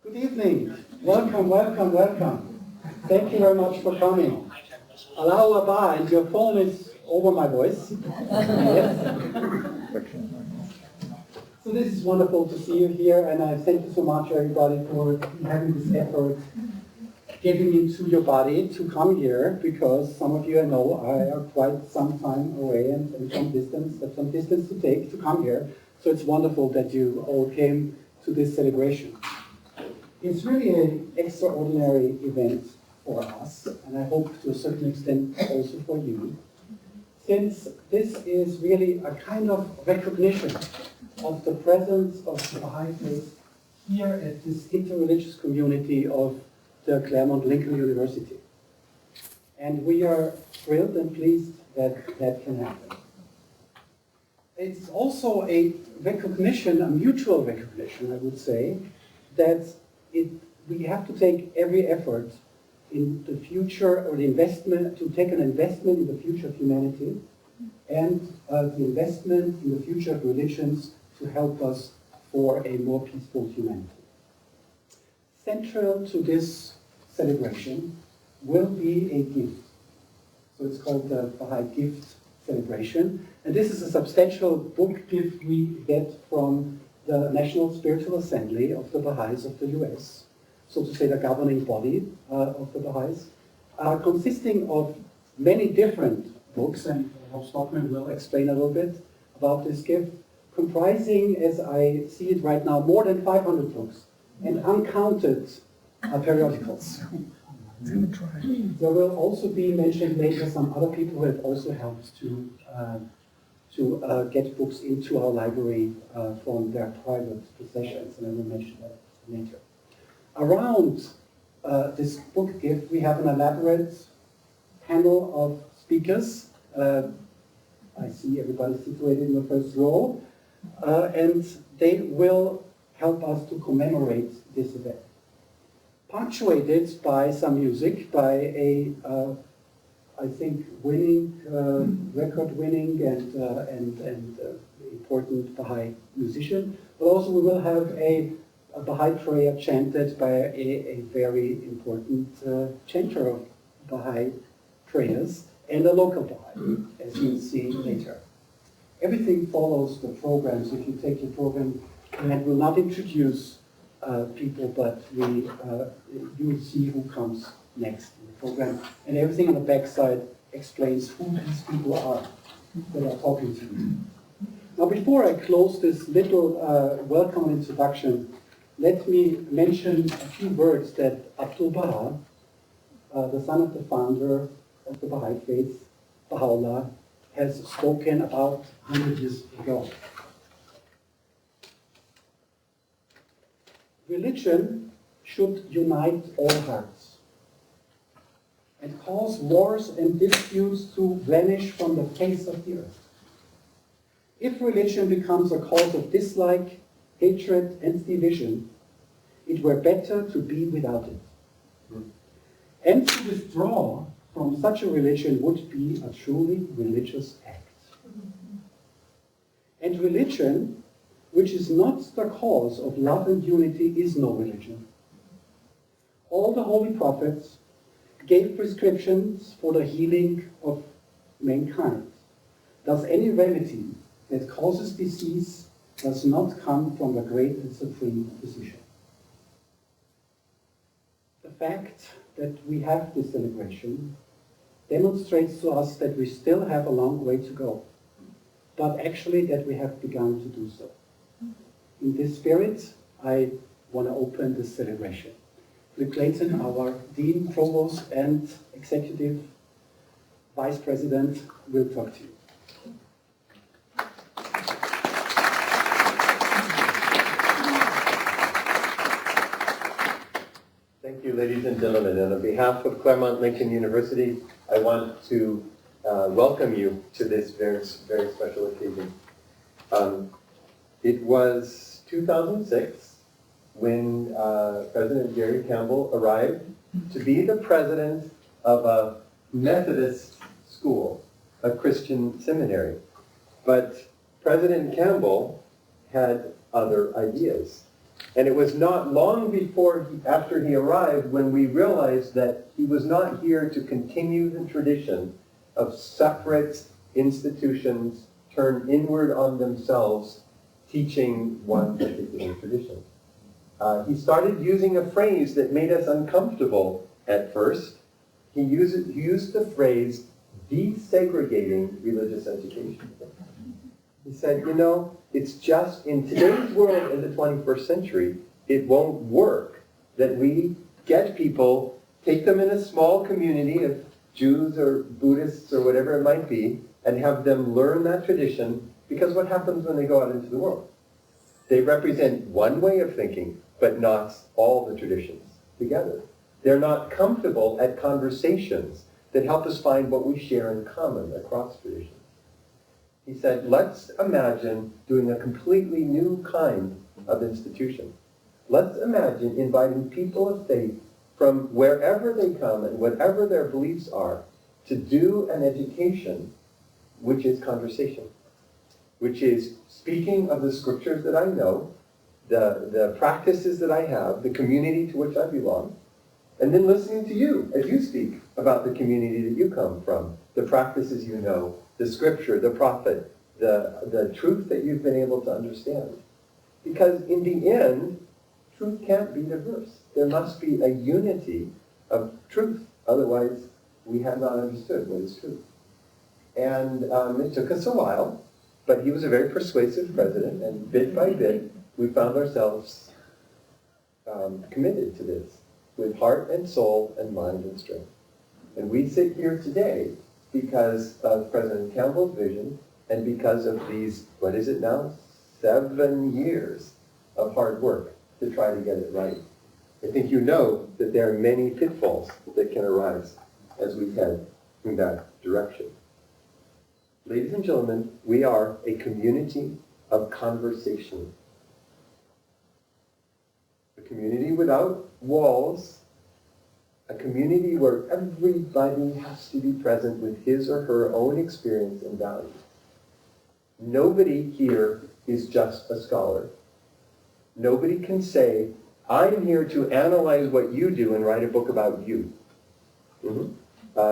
Good evening. Welcome, welcome, welcome. Thank you very much for coming. Allahu Akbar, and your phone is over my voice. Yes. So this is wonderful to see you here, and I thank you so much, everybody, for having this effort, getting into your body to come here, because some of you I know are quite some time away and some distance to take to come here. So it's wonderful that you all came to this celebration. It's really an extraordinary event for us, and I hope to a certain extent also for you, since this is really a kind of recognition of the presence of the Baha'i faith here at this interreligious community of the Claremont Lincoln University. And we are thrilled and pleased that that can happen. It's also a recognition, a mutual recognition, I would say, that we have to take every effort in the future, or the investment, to take an investment in the future of humanity, and the investment in the future of religions to help us for a more peaceful humanity. Central to this celebration will be a gift. So it's called the Baha'i Gift Celebration. And this is a substantial book gift we get from the National Spiritual Assembly of the Baha'is of the US, so to say the governing body of the Baha'is, consisting of many different books, and Rob Stockman will explain a little bit about this gift, comprising, as I see it right now, more than 500 books and uncounted periodicals. There will also be mentioned later some other people who have also helped to get books into our library from their private possessions, and I will mention that later. Around this book gift, we have an elaborate panel of speakers. I see everybody situated in the first row, and they will help us to commemorate this event. Punctuated by some music, by a I think record-winning and important Baha'i musician. But also we will have a Baha'i prayer chanted by a very important chanter of Baha'i prayers, and a local Baha'i, as you'll see later. Everything follows the program, so if you take your program, and will not introduce people, but you will see who comes next in the program. And everything on the back side explains who these people are that are talking to you. Now, before I close this little welcome introduction, let me mention a few words that Abdul Baha, the son of the founder of the Baha'i faith, Baha'u'llah, has spoken about 100 years ago. Religion should unite all hearts and cause wars and disputes to vanish from the face of the earth. If religion becomes a cause of dislike, hatred, and division, it were better to be without it. And to withdraw from such a religion would be a truly religious act. And religion, which is not the cause of love and unity, is no religion. All the holy prophets gave prescriptions for the healing of mankind. Thus any remedy that causes disease does not come from the great and supreme physician. The fact that we have this celebration demonstrates to us that we still have a long way to go, but actually that we have begun to do so. In this spirit, I want to open this celebration. Rick Clayton, our Dean, Provost, and Executive Vice President, will talk to you. Thank you, ladies and gentlemen. And on behalf of Claremont Lincoln University, I want to welcome you to this very, very special occasion. It was 2006 when President Jerry Campbell arrived to be the president of a Methodist school, a Christian seminary. But President Campbell had other ideas. And it was not long before, after he arrived, when we realized that he was not here to continue the tradition of separate institutions turned inward on themselves, teaching one particular tradition. He started using a phrase that made us uncomfortable at first. He used the phrase desegregating religious education. He said, you know, it's just in today's world in the 21st century, it won't work that we get people, take them in a small community of Jews or Buddhists or whatever it might be, and have them learn that tradition, because what happens when they go out into the world? They represent one way of thinking, but not all the traditions together. They're not comfortable at conversations that help us find what we share in common across traditions. He said, let's imagine doing a completely new kind of institution. Let's imagine inviting people of faith from wherever they come and whatever their beliefs are to do an education which is conversation, which is speaking of the scriptures that I know, the practices that I have, the community to which I belong, and then listening to you as you speak about the community that you come from, the practices you know, the scripture, the prophet, the truth that you've been able to understand. Because in the end, truth can't be diverse. There must be a unity of truth. Otherwise, we have not understood what is truth. And it took us a while, but he was a very persuasive president, and bit by bit, we found ourselves committed to this with heart and soul and mind and strength. And we sit here today because of President Campbell's vision and because of these, what is it now, 7 years of hard work to try to get it right. I think you know that there are many pitfalls that can arise as we head in that direction. Ladies and gentlemen, we are a community of conversation. A community without walls, a community where everybody has to be present with his or her own experience and values. Nobody here is just a scholar. Nobody can say, I'm here to analyze what you do and write a book about you.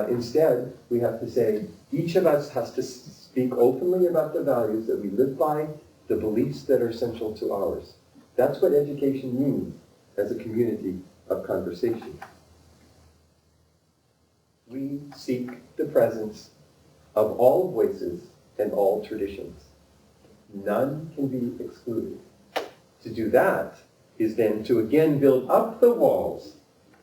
Instead, we have to say, each of us has to speak openly about the values that we live by, the beliefs that are central to ours. That's what education means as a community of conversation. We seek the presence of all voices and all traditions. None can be excluded. To do that is then to again build up the walls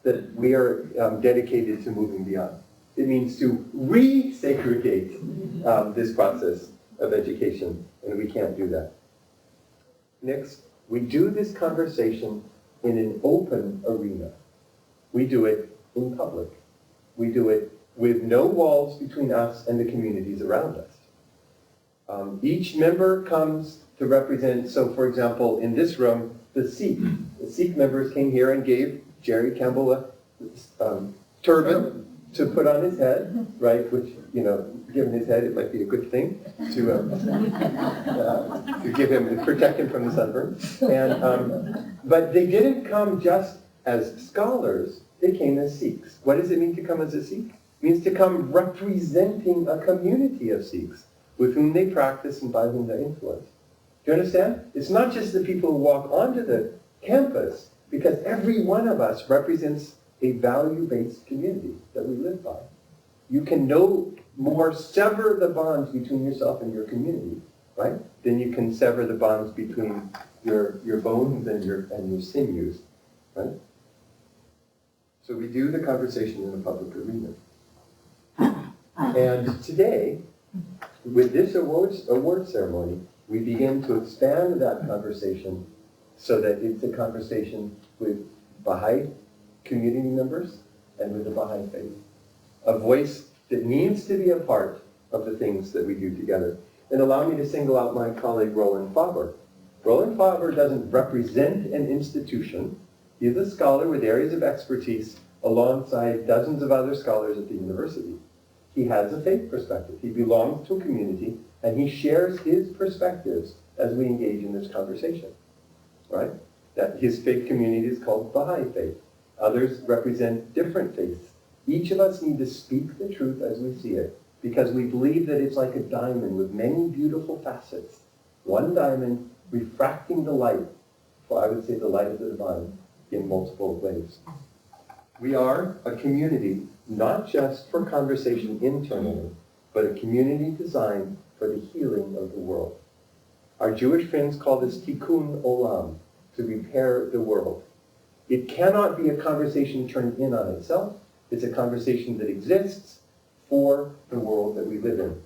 that we are dedicated to moving beyond. It means to re-segregate this process of education, and we can't do that. Next, we do this conversation in an open arena. We do it in public. We do it with no walls between us and the communities around us. Each member comes to represent, so for example, in this room, the Sikh members came here and gave Jerry Campbell a turban to put on his head, right? Which, you know, given his head, it might be a good thing to give him, protect him from the sunburn. And but they didn't come just as scholars; they came as Sikhs. What does it mean to come as a Sikh? It means to come representing a community of Sikhs with whom they practice and by whom they influence. Do you understand? It's not just the people who walk onto the campus, because every one of us represents a value-based community that we live by. You can no more sever the bonds between yourself and your community, right? Than you can sever the bonds between your bones and your sinews, right? So we do the conversation in a public arena. And today, with this award ceremony, we begin to expand that conversation so that it's a conversation with Baha'i community members and with the Baha'i faith. A voice that needs to be a part of the things that we do together. And allow me to single out my colleague Roland Faber. Roland Faber doesn't represent an institution. He's a scholar with areas of expertise alongside dozens of other scholars at the university. He has a faith perspective. He belongs to a community, and he shares his perspectives as we engage in this conversation, right? That his faith community is called Baha'i faith. Others represent different faiths. Each of us need to speak the truth as we see it, because we believe that it's like a diamond with many beautiful facets. One diamond refracting the light, well, I would say the light of the divine, in multiple ways. We are a community, not just for conversation internally, but a community designed for the healing of the world. Our Jewish friends call this tikkun olam, to repair the world. It cannot be a conversation turned in on itself. It's a conversation that exists for the world that we live in.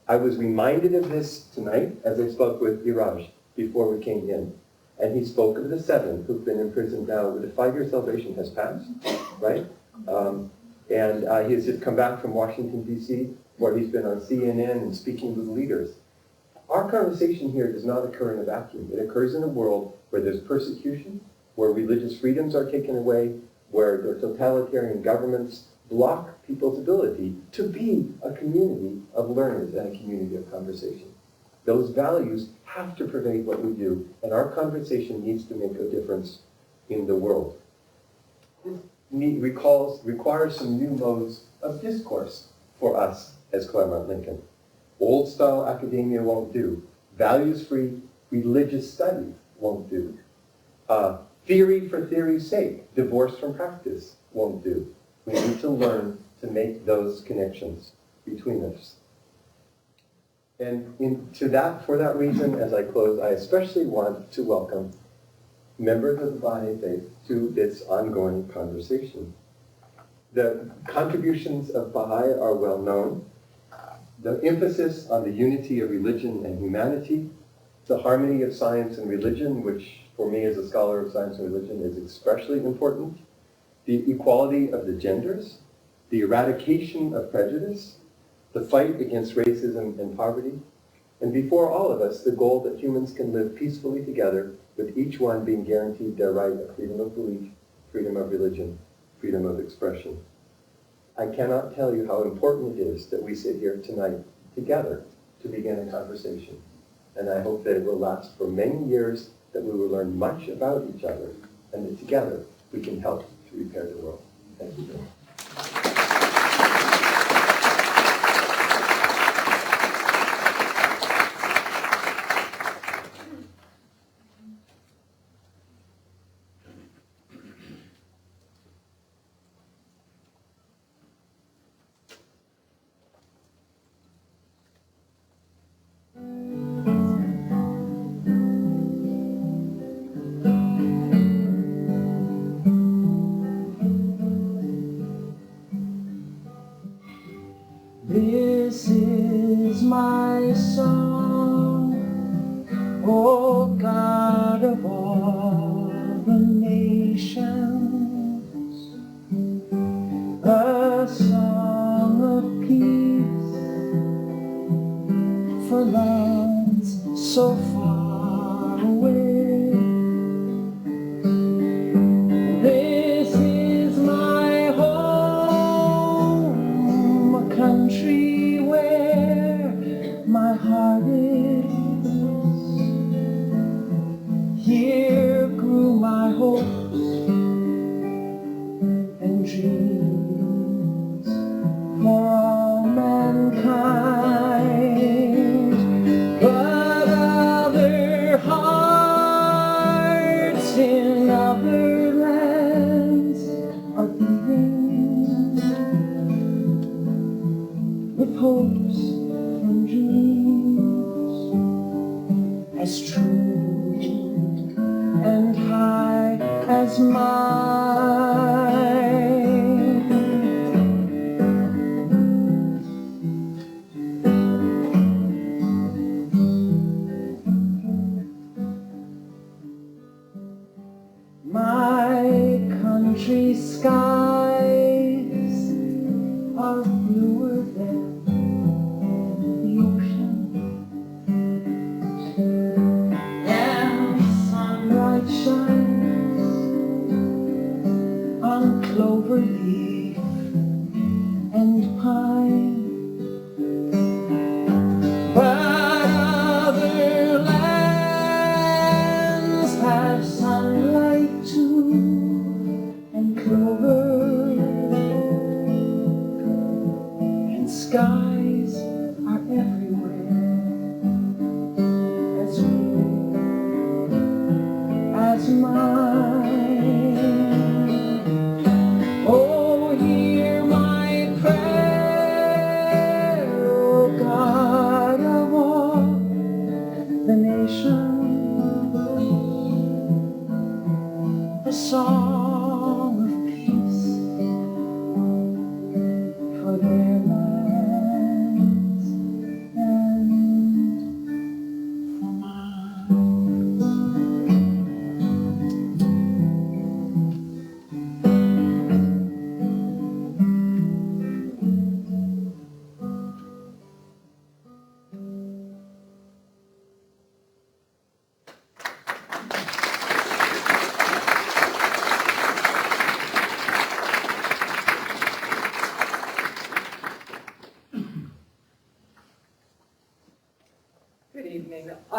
I was reminded of this tonight as I spoke with Iraj before we came in. And he spoke of the 7 who've been in prison now. The 5-year celebration has passed, right? He has just come back from Washington, D.C., where he's been on CNN and speaking with leaders. Our conversation here does not occur in a vacuum. It occurs in a world where there's persecution, where religious freedoms are taken away, where the totalitarian governments block people's ability to be a community of learners and a community of conversation. Those values have to pervade what we do, and our conversation needs to make a difference in the world. This requires some new modes of discourse for us as Claremont Lincoln. Old-style academia won't do. Values-free religious studies won't do. Theory for theory's sake, divorce from practice, won't do. We need to learn to make those connections between us. And for that reason, as I close, I especially want to welcome members of the Baha'i faith to this ongoing conversation. The contributions of Baha'i are well known. The emphasis on the unity of religion and humanity, the harmony of science and religion, which for me as a scholar of science and religion is especially important, the equality of the genders, the eradication of prejudice, the fight against racism and poverty, and before all of us, the goal that humans can live peacefully together, with each one being guaranteed their right of freedom of belief, freedom of religion, freedom of expression. I cannot tell you how important it is that we sit here tonight together to begin a conversation. And I hope that it will last for many years, that we will learn much about each other, and that together we can help to repair the world. Thank you very much. This is my song, O God of all the nations, a song of peace for lands so far away. This is my home, a country where my heart is. Here grew my hopes and dreams for all mankind. But other hearts in other lands are beating with hopes and dreams as true and high as mine. My country's skies are bluer than the ocean, and sunlight shines on clover leaf and pine. But other lands have sunlight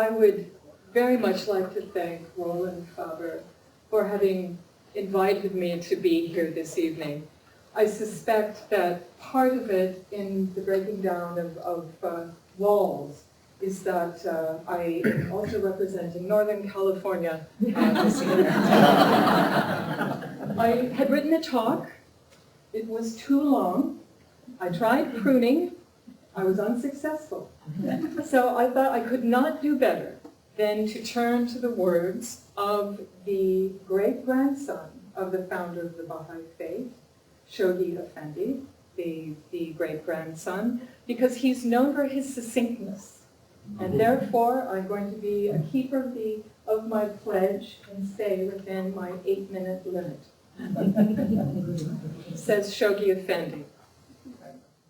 I would very much like to thank Roland Faber for having invited me to be here this evening. I suspect that part of it in the breaking down of walls is that I am also representing Northern California this evening. I had written a talk. It was too long. I tried pruning. I was unsuccessful. So I thought I could not do better than to turn to the words of the great-grandson of the founder of the Baha'i Faith, Shoghi Effendi, the great-grandson, because he's known for his succinctness. And therefore, I'm going to be a keeper of my pledge and stay within my 8-minute limit. Says Shoghi Effendi.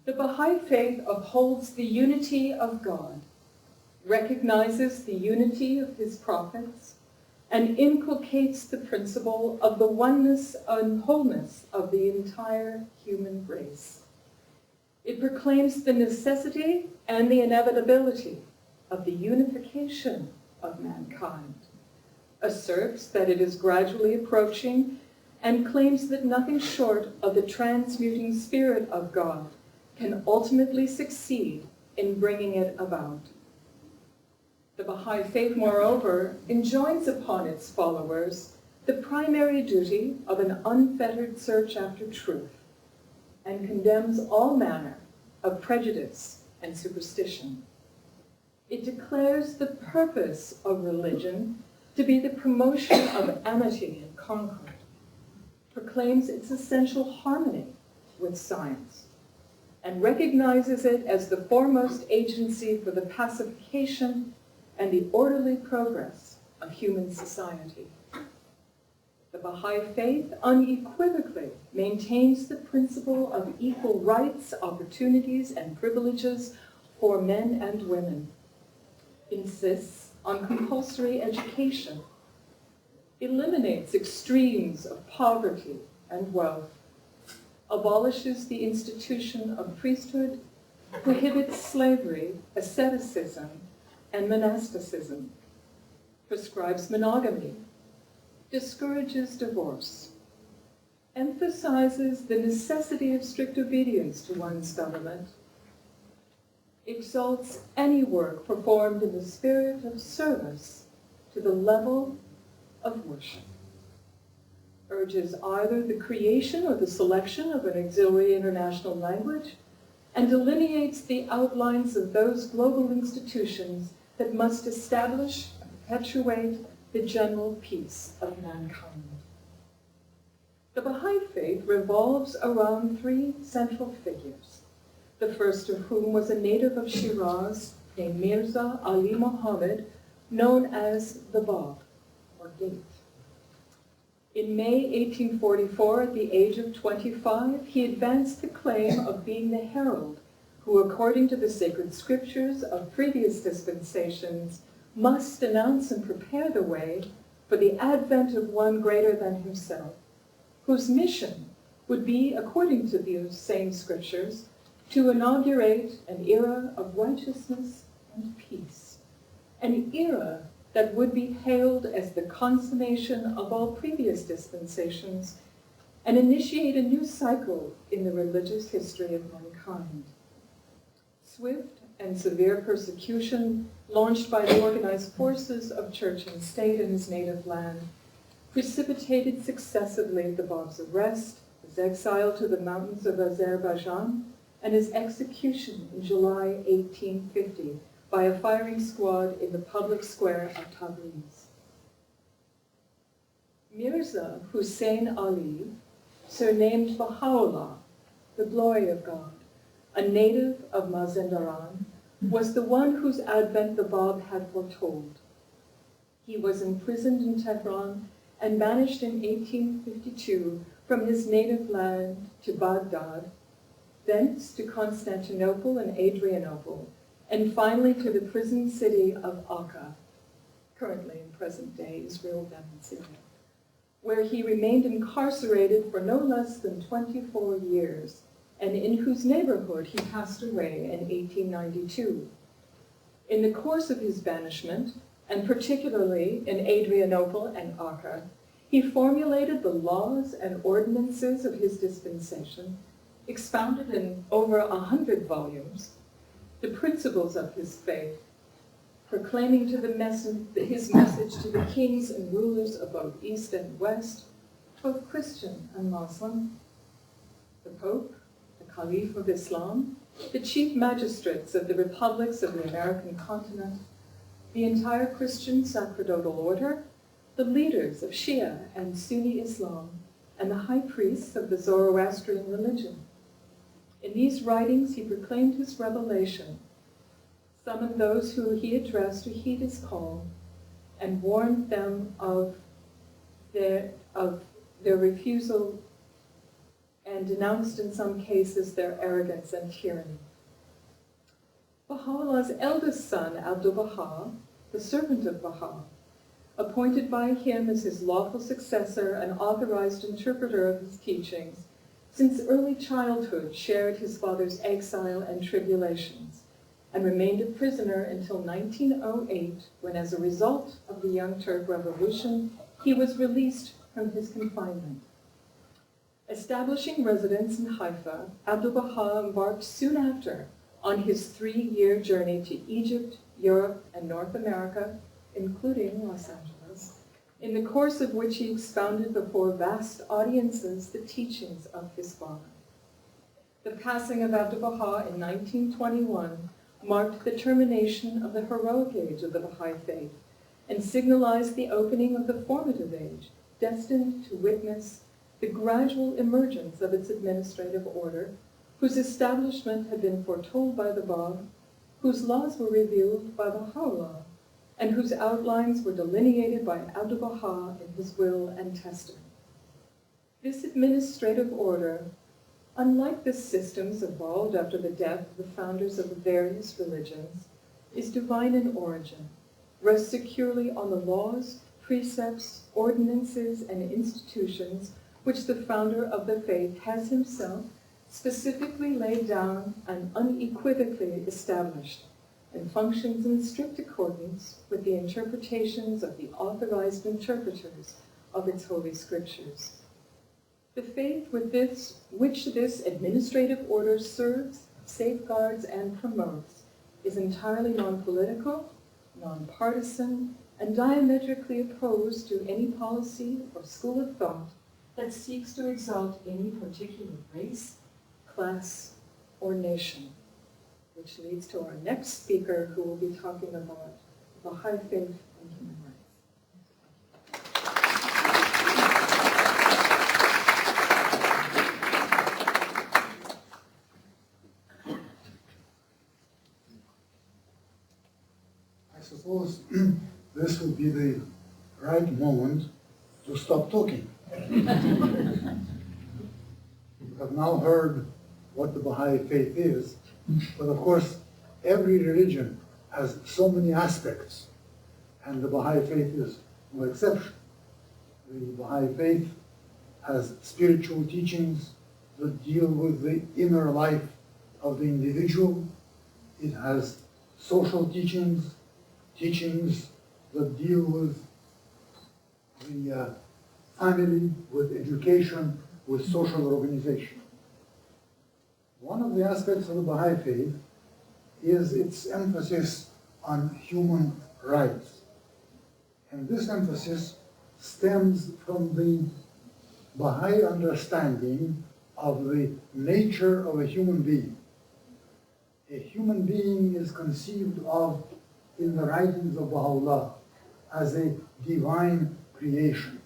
The Baha'i Faith upholds the unity of God, recognizes the unity of his prophets, and inculcates the principle of the oneness and wholeness of the entire human race. It proclaims the necessity and the inevitability of the unification of mankind, asserts that it is gradually approaching, and claims that nothing short of the transmuting spirit of God can ultimately succeed in bringing it about. The Baha'i Faith, moreover, enjoins upon its followers the primary duty of an unfettered search after truth, and condemns all manner of prejudice and superstition. It declares the purpose of religion to be the promotion of amity and concord, proclaims its essential harmony with science, and recognizes it as the foremost agency for the pacification and the orderly progress of human society. The Baha'i Faith unequivocally maintains the principle of equal rights, opportunities, and privileges for men and women, insists on compulsory education, eliminates extremes of poverty and wealth, abolishes the institution of priesthood, prohibits slavery, asceticism, and monasticism, prescribes monogamy, discourages divorce, emphasizes the necessity of strict obedience to one's government, exalts any work performed in the spirit of service to the level of worship, urges either the creation or the selection of an auxiliary international language, and delineates the outlines of those global institutions that must establish and perpetuate the general peace of mankind. The Baha'i Faith revolves around three central figures, the first of whom was a native of Shiraz named Mirza Ali Muhammad, known as the Bab, or Gate. In May 1844, at the age of 25, he advanced the claim of being the herald who, according to the sacred scriptures of previous dispensations, must announce and prepare the way for the advent of one greater than himself, whose mission would be, according to those same scriptures, to inaugurate an era of righteousness and peace, an era that would be hailed as the consummation of all previous dispensations and initiate a new cycle in the religious history of mankind. Swift and severe persecution launched by the organized forces of church and state in his native land precipitated successively the Bab's arrest, his exile to the mountains of Azerbaijan, and his execution in July 1850 by a firing squad in the public square of Tabriz. Mirza Hussein Ali, surnamed Baha'u'llah, the glory of God, a native of Mazandaran, was the one whose advent the Bab had foretold. He was imprisoned in Tehran and banished in 1852 from his native land to Baghdad, thence to Constantinople and Adrianople, and finally to the prison city of Akka, currently in present-day Israel and Syria, where he remained incarcerated for no less than 24 years, and in whose neighborhood he passed away in 1892. In the course of his banishment, and particularly in Adrianople and Acre, he formulated the laws and ordinances of his dispensation, expounded in over 100 volumes, the principles of his faith, proclaiming to his message to the kings and rulers of both East and West, both Christian and Muslim, the Pope, the Caliph of Islam, the chief magistrates of the republics of the American continent, the entire Christian sacerdotal order, the leaders of Shia and Sunni Islam, and the high priests of the Zoroastrian religion. In these writings, he proclaimed his revelation, summoned those who he addressed to heed his call, and warned them of their refusal, and denounced in some cases their arrogance and tyranny. Baha'u'llah's eldest son, Abdu'l-Baha, the servant of Baha, appointed by him as his lawful successor and authorized interpreter of his teachings, since early childhood shared his father's exile and tribulations, and remained a prisoner until 1908, when, as a result of the Young Turk Revolution, he was released from his confinement. Establishing residence in Haifa, Abdu'l-Baha embarked soon after on his 3-year journey to Egypt, Europe, and North America, including Los Angeles, in the course of which he expounded before vast audiences the teachings of his father. The passing of Abdu'l-Baha in 1921 marked the termination of the heroic age of the Baha'i faith and signalized the opening of the formative age, destined to witness the gradual emergence of its administrative order, whose establishment had been foretold by the Bab, whose laws were revealed by Baha'u'llah, and whose outlines were delineated by Abdu'l-Baha in his will and testament. This administrative order, unlike the systems evolved after the death of the founders of the various religions, is divine in origin, rests securely on the laws, precepts, ordinances, and institutions which the founder of the faith has himself specifically laid down and unequivocally established, and functions in strict accordance with the interpretations of the authorized interpreters of its holy scriptures. The faith which this administrative order serves, safeguards, and promotes is entirely non-political, non-partisan, and diametrically opposed to any policy or school of thought that seeks to exalt any particular race, class, or nation. Which leads to our next speaker, who will be talking about Baha'i faith and human rights. I suppose this would be the right moment to stop talking. We have now heard what the Baha'i faith is, but of course every religion has so many aspects, and the Baha'i faith is no exception. The Baha'i faith has spiritual teachings that deal with the inner life of the individual. It has social teachings that deal with the family, with education, with social organization. One of the aspects of the Baha'i faith is its emphasis on human rights. And this emphasis stems from the Baha'i understanding of the nature of a human being. A human being is conceived of in the writings of Baha'u'llah as a divine creation,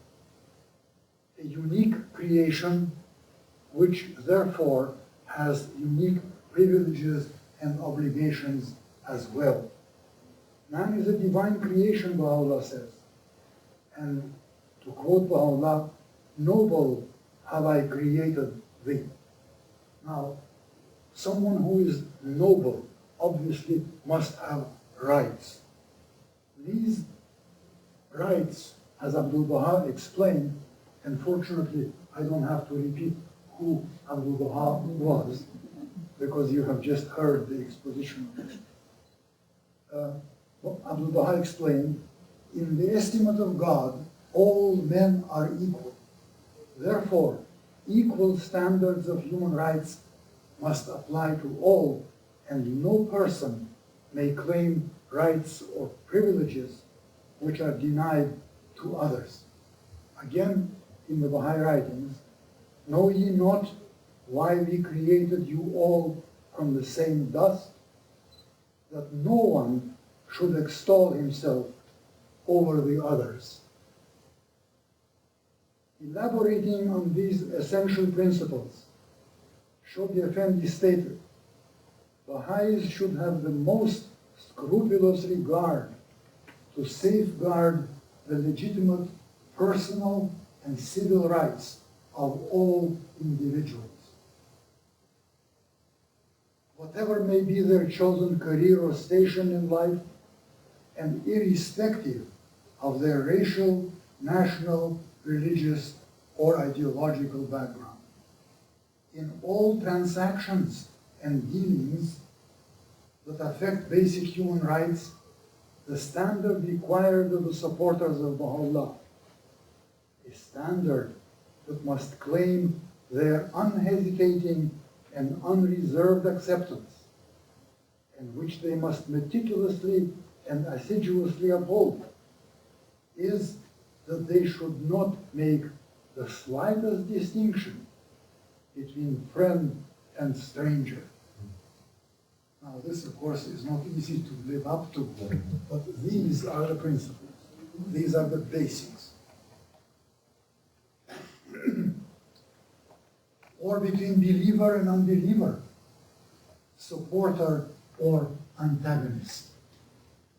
a unique creation which therefore has unique privileges and obligations as well. Man is a divine creation, Baha'u'llah says. And to quote Baha'u'llah, "Noble have I created thee." Now, someone who is noble obviously must have rights. These rights, as Abdu'l-Baha explained, unfortunately I don't have to repeat who Abdu'l-Baha was, because you have just heard the exposition of it. Abdu'l-Baha explained In the estimate of God, all men are equal. Therefore, equal standards of human rights must apply to all, and no person may claim rights or privileges which are denied to others. Again, in the Baha'i writings, know ye not why we created you all from the same dust? That no one should extol himself over the others. Elaborating on these essential principles, Shoghi Effendi stated, Baha'is should have the most scrupulous regard to safeguard the legitimate personal and civil rights of all individuals. Whatever may be their chosen career or station in life, and irrespective of their racial, national, religious, or ideological background. In all transactions and dealings that affect basic human rights, the standard required of the supporters of Baha'u'llah, a standard that must claim their unhesitating and unreserved acceptance, and which they must meticulously and assiduously uphold, is that they should not make the slightest distinction between friend and stranger. Now this, of course, is not easy to live up to, but these are the principles. These are the basics. Or between believer and unbeliever, supporter or antagonist.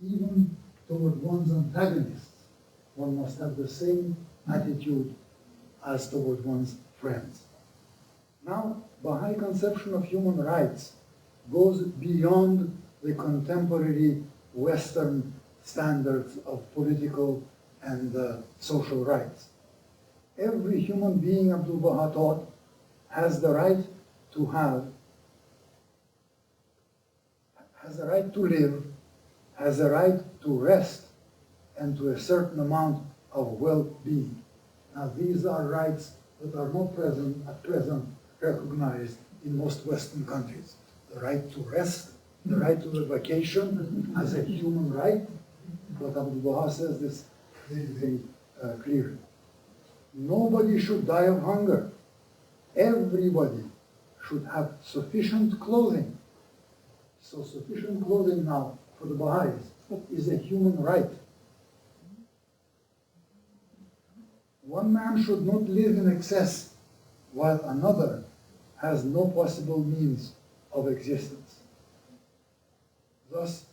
Even toward one's antagonists, one must have the same attitude as toward one's friends. Now, Baha'i conception of human rights goes beyond the contemporary Western standards of political and social rights. Every human being, Abdul Baha taught, has the right to has a right to live, has a right to rest, and to a certain amount of well-being. Now, these are rights that are not at present recognized in most Western countries. The right to rest, the right to the vacation as a human right, but Abdul Baha says this very clearly. Nobody should die of hunger. Everybody should have sufficient clothing. So sufficient clothing now for the Baha'is is a human right. One man should not live in excess while another has no possible means of existence. Thus,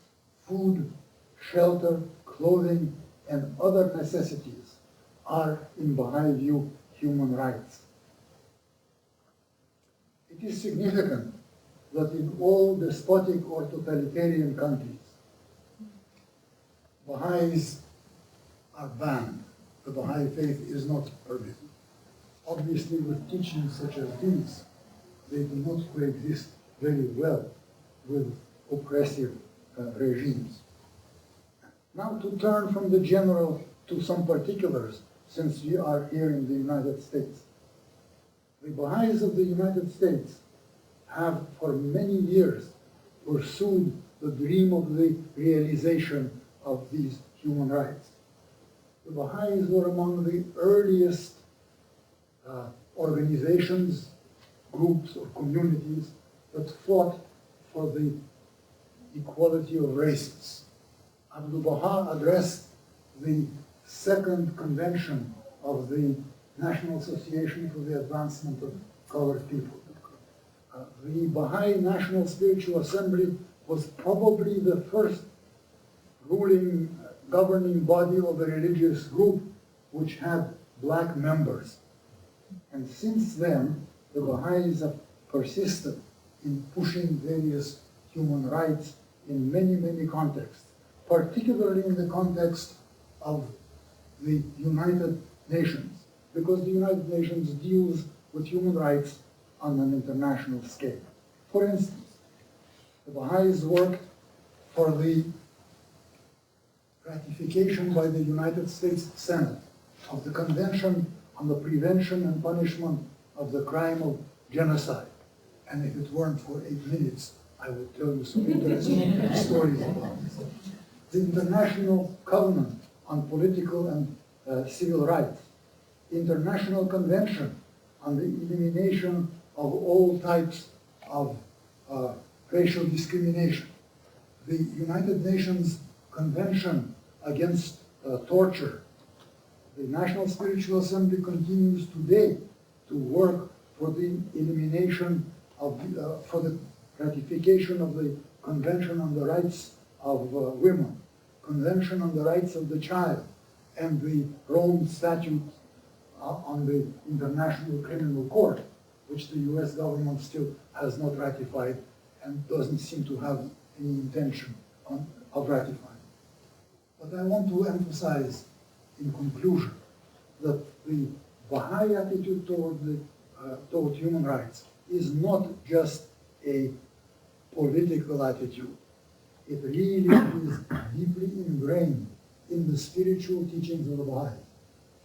food, shelter, clothing, and other necessities are, in Baha'i view, human rights. It is significant that in all despotic or totalitarian countries, Baha'is are banned. The Baha'i faith is not permitted. Obviously, with teachings such as these, they do not coexist very well with oppressive regimes. Now, to turn from the general to some particulars, since we are here in the United States. The Baha'is of the United States have for many years pursued the dream of the realization of these human rights. The Baha'is were among the earliest organizations, groups, or communities that fought for the equality of races. Abdul Baha addressed the second convention of the National Association for the Advancement of Colored People. The Baha'i National Spiritual Assembly was probably the first governing body of a religious group which had black members. And since then, the Baha'is have persisted in pushing various human rights in many, many contexts, particularly in the context of the United Nations, because the United Nations deals with human rights on an international scale. For instance, the Baha'is worked for the ratification by the United States Senate of the Convention on the Prevention and Punishment of the Crime of Genocide. And if it weren't for 8 minutes, I would tell you some interesting stories about it. The International Covenant on Political and Civil Rights, International Convention on the Elimination of all types of racial discrimination, the United Nations Convention against Torture. The National Spiritual Assembly continues today to work for the elimination of, for the ratification of the Convention on the Rights of Women, Convention on the Rights of the Child, and the Rome Statute on the International Criminal Court, which the US government still has not ratified and doesn't seem to have any intention of ratifying. But I want to emphasize in conclusion that the Baha'i attitude toward human rights is not just a political attitude. It really is deeply ingrained in the spiritual teachings of the Baha'is.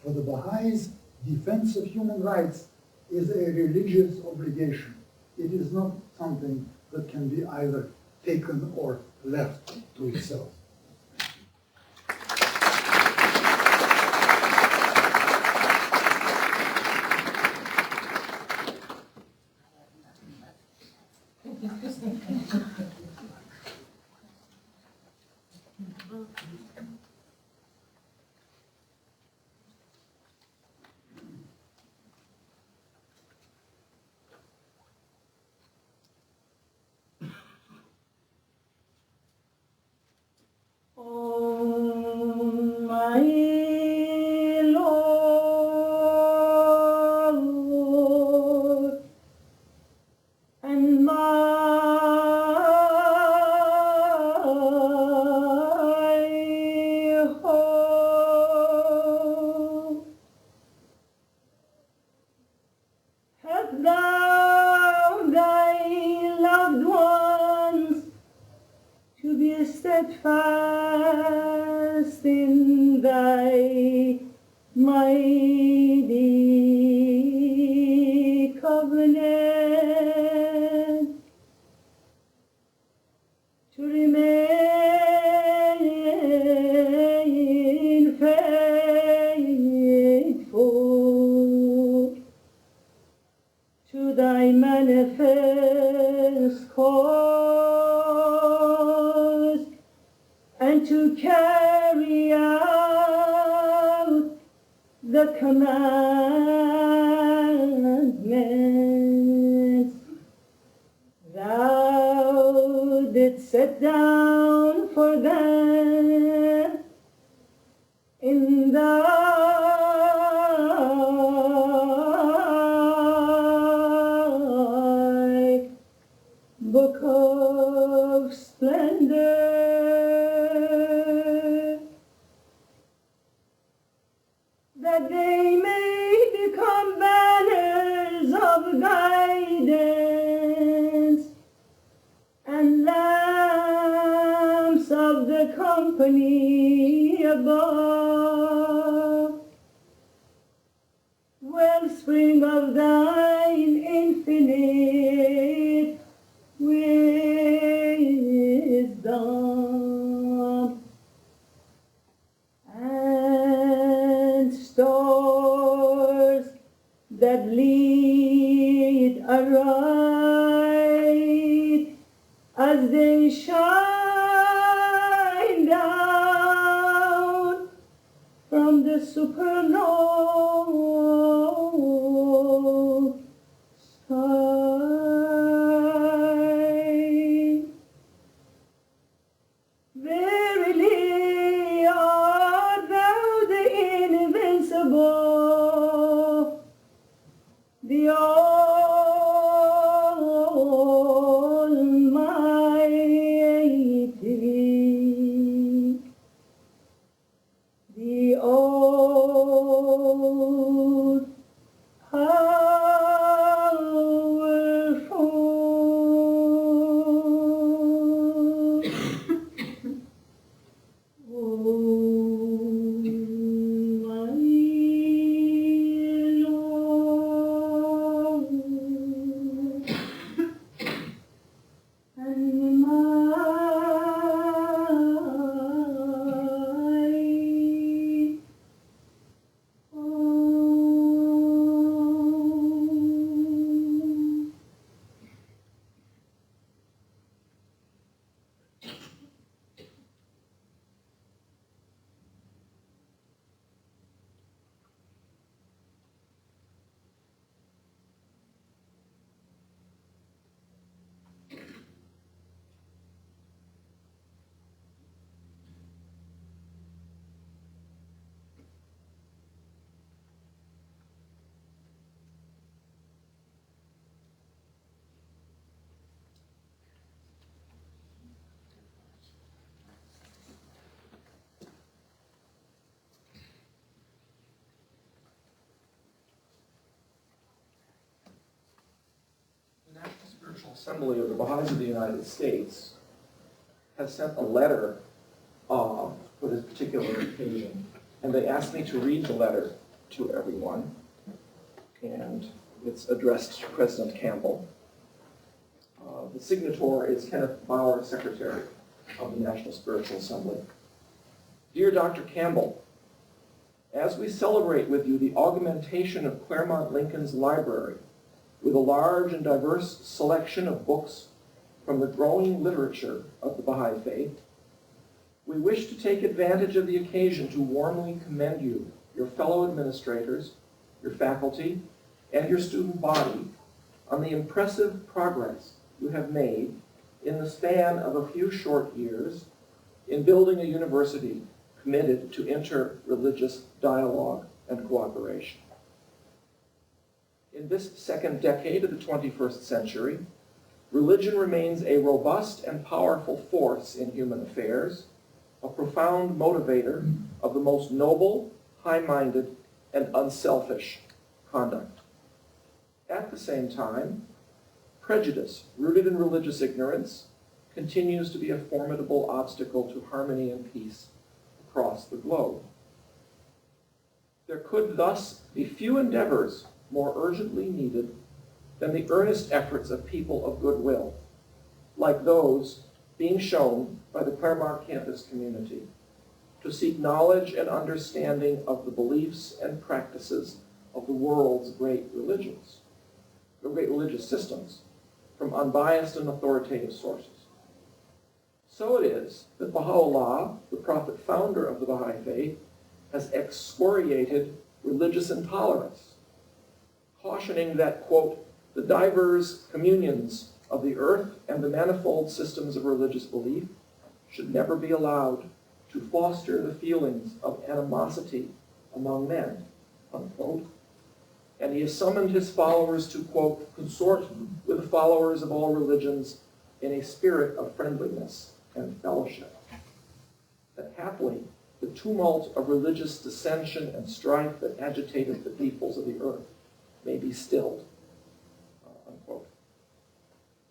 For the Baha'is, defense of human rights is a religious obligation. It is not something that can be either taken or left to itself. Oh, my Lord and my hope, have thou thy loved ones to be steadfast in thy mighty covenant, to remain faithful to thy manifest cause, and to carry out the commandments thou didst set down for them in thy book of splendor, that they may become banners of guidance and lamps of the company above, wellspring of thine infinite wisdom, and stars that lead aright as they shine down from the supernal sky. Verily art thou the invincible, the Almighty, the all Assembly of the Baha'is of the United States has sent a letter for this particular occasion, and they asked me to read the letter to everyone, and it's addressed to President Campbell. The signator is Kenneth Bauer, Secretary of the National Spiritual Assembly. Dear Dr. Campbell, as we celebrate with you the augmentation of Claremont Lincoln's library with a large and diverse selection of books from the growing literature of the Baha'i Faith, we wish to take advantage of the occasion to warmly commend you, your fellow administrators, your faculty, and your student body on the impressive progress you have made in the span of a few short years in building a university committed to inter-religious dialogue and cooperation. In this second decade of the 21st century, religion remains a robust and powerful force in human affairs, a profound motivator of the most noble, high-minded, and unselfish conduct. At the same time, prejudice rooted in religious ignorance continues to be a formidable obstacle to harmony and peace across the globe. There could thus be few endeavors more urgently needed than the earnest efforts of people of goodwill, like those being shown by the Claremont campus community, to seek knowledge and understanding of the beliefs and practices of the world's great religions, the great religious systems, from unbiased and authoritative sources. So it is that Baha'u'llah, the prophet founder of the Baha'i Faith, has excoriated religious intolerance, cautioning that, quote, the diverse communions of the earth and the manifold systems of religious belief should never be allowed to foster the feelings of animosity among men, unquote. And he has summoned his followers to, quote, consort with the followers of all religions in a spirit of friendliness and fellowship. That happily, the tumult of religious dissension and strife that agitated the peoples of the earth may be stilled, unquote.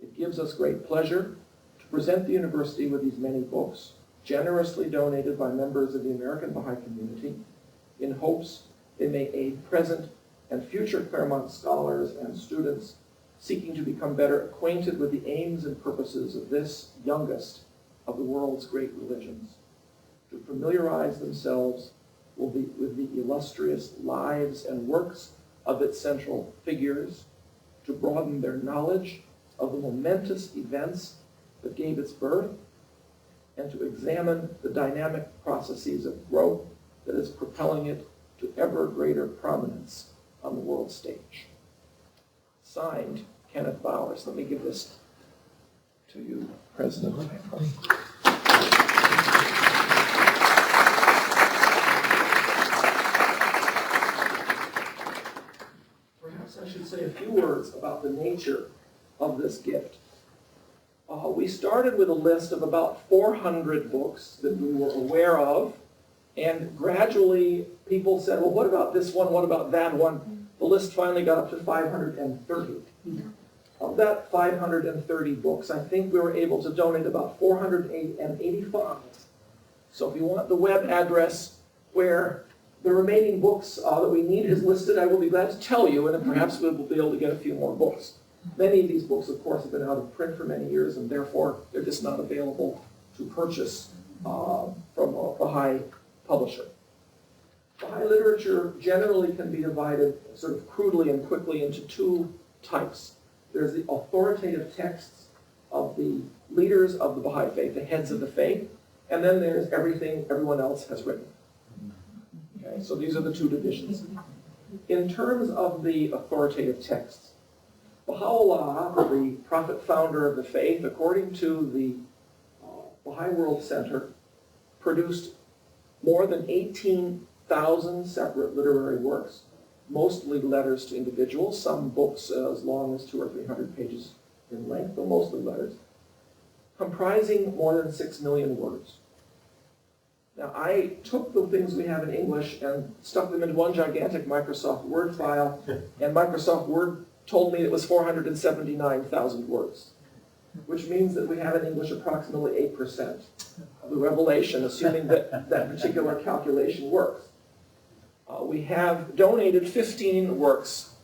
It gives us great pleasure to present the university with these many books, generously donated by members of the American Baha'i community, in hopes they may aid present and future Claremont scholars and students seeking to become better acquainted with the aims and purposes of this youngest of the world's great religions, to familiarize themselves with the illustrious lives and works of its central figures, to broaden their knowledge of the momentous events that gave its birth, and to examine the dynamic processes of growth that is propelling it to ever greater prominence on the world stage. Signed, Kenneth Bowers. Let me give this to you, President. Perhaps I should say a few words about the nature of this gift. We started with a list of about 400 books that we were aware of, and gradually people said, well, what about this one? What about that one? The list finally got up to 530. Of that 530 books, I think we were able to donate about 485. So if you want the web address where the remaining books that we need is listed, I will be glad to tell you, and then perhaps we will be able to get a few more books. Many of these books, of course, have been out of print for many years, and therefore they're just not available to purchase from a Baha'i publisher. Baha'i literature generally can be divided sort of crudely and quickly into two types. There's the authoritative texts of the leaders of the Baha'i faith, the heads of the faith, and then there's everything everyone else has written. Okay, so these are the two divisions. In terms of the authoritative texts, Baha'u'llah, the prophet founder of the faith, according to the Baha'i World Center, produced more than 18,000 separate literary works, mostly letters to individuals, some books as long as 200 or 300 pages in length, but mostly letters, comprising more than 6 million words. Now, I took the things we have in English and stuck them into one gigantic Microsoft Word file, and Microsoft Word told me it was 479,000 words, which means that we have in English approximately 8% of the revelation, assuming that that particular calculation works. We have donated 15 works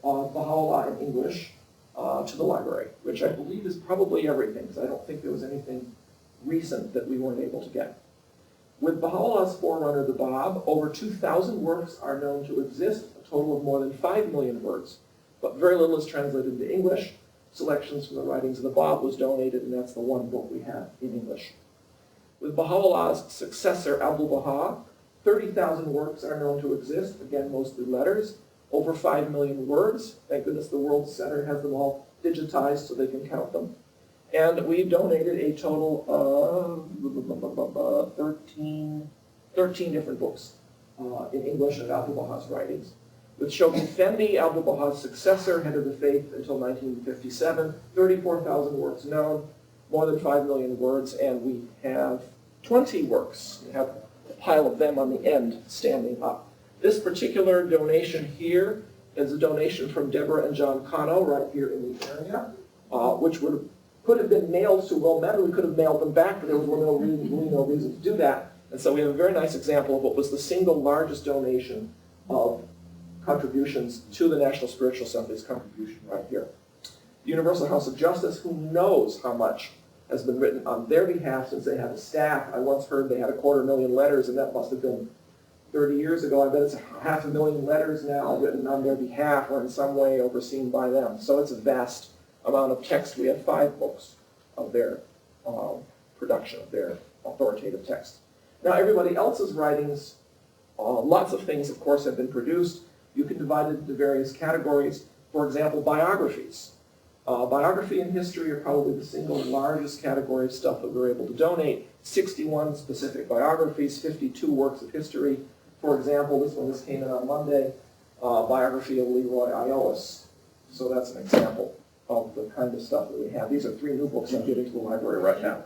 of Baha'u'llah in English to the library, which I believe is probably everything, because I don't think there was anything recent that we weren't able to get. With Baha'u'llah's forerunner, the Bab, over 2,000 works are known to exist, a total of more than 5 million words, but very little is translated into English. Selections from the writings of the Bab was donated, and that's the one book we have in English. With Baha'u'llah's successor, Abdu'l-Baha, 30,000 works are known to exist, again, mostly letters, over 5 million words. Thank goodness the World Center has them all digitized so they can count them. And we've donated a total of 13 different books in English of Abdu'l-Baha's writings. With Shoghi Effendi, Abdu'l-Baha's successor, head of the faith until 1957, 34,000 works known, more than 5 million words, and we have 20 works. We have a pile of them on the end standing up. This particular donation here is a donation from Deborah and John Cano right here in the area, which could have been mailed to Wilmette. We could have mailed them back, but there was no reason to do that. And so we have a very nice example of what was the single largest donation of contributions to the National Spiritual Assembly's contribution right here. The Universal House of Justice, who knows how much has been written on their behalf since they have a staff. I once heard they had 250,000 letters, and that must have been 30 years ago. I bet it's 500,000 letters now written on their behalf or in some way overseen by them. So it's a vast amount of text. We have 5 books of their production, of their authoritative text. Now everybody else's writings, lots of things, of course, have been produced. You can divide it into various categories. For example, biographies. Biography and history are probably the single largest category of stuff that we're able to donate. 61 specific biographies, 52 works of history. For example, this came in on Monday, biography of Leroy Iolis. So that's an example of the kind of stuff that we have. These are 3 new books I'm giving to the library right now.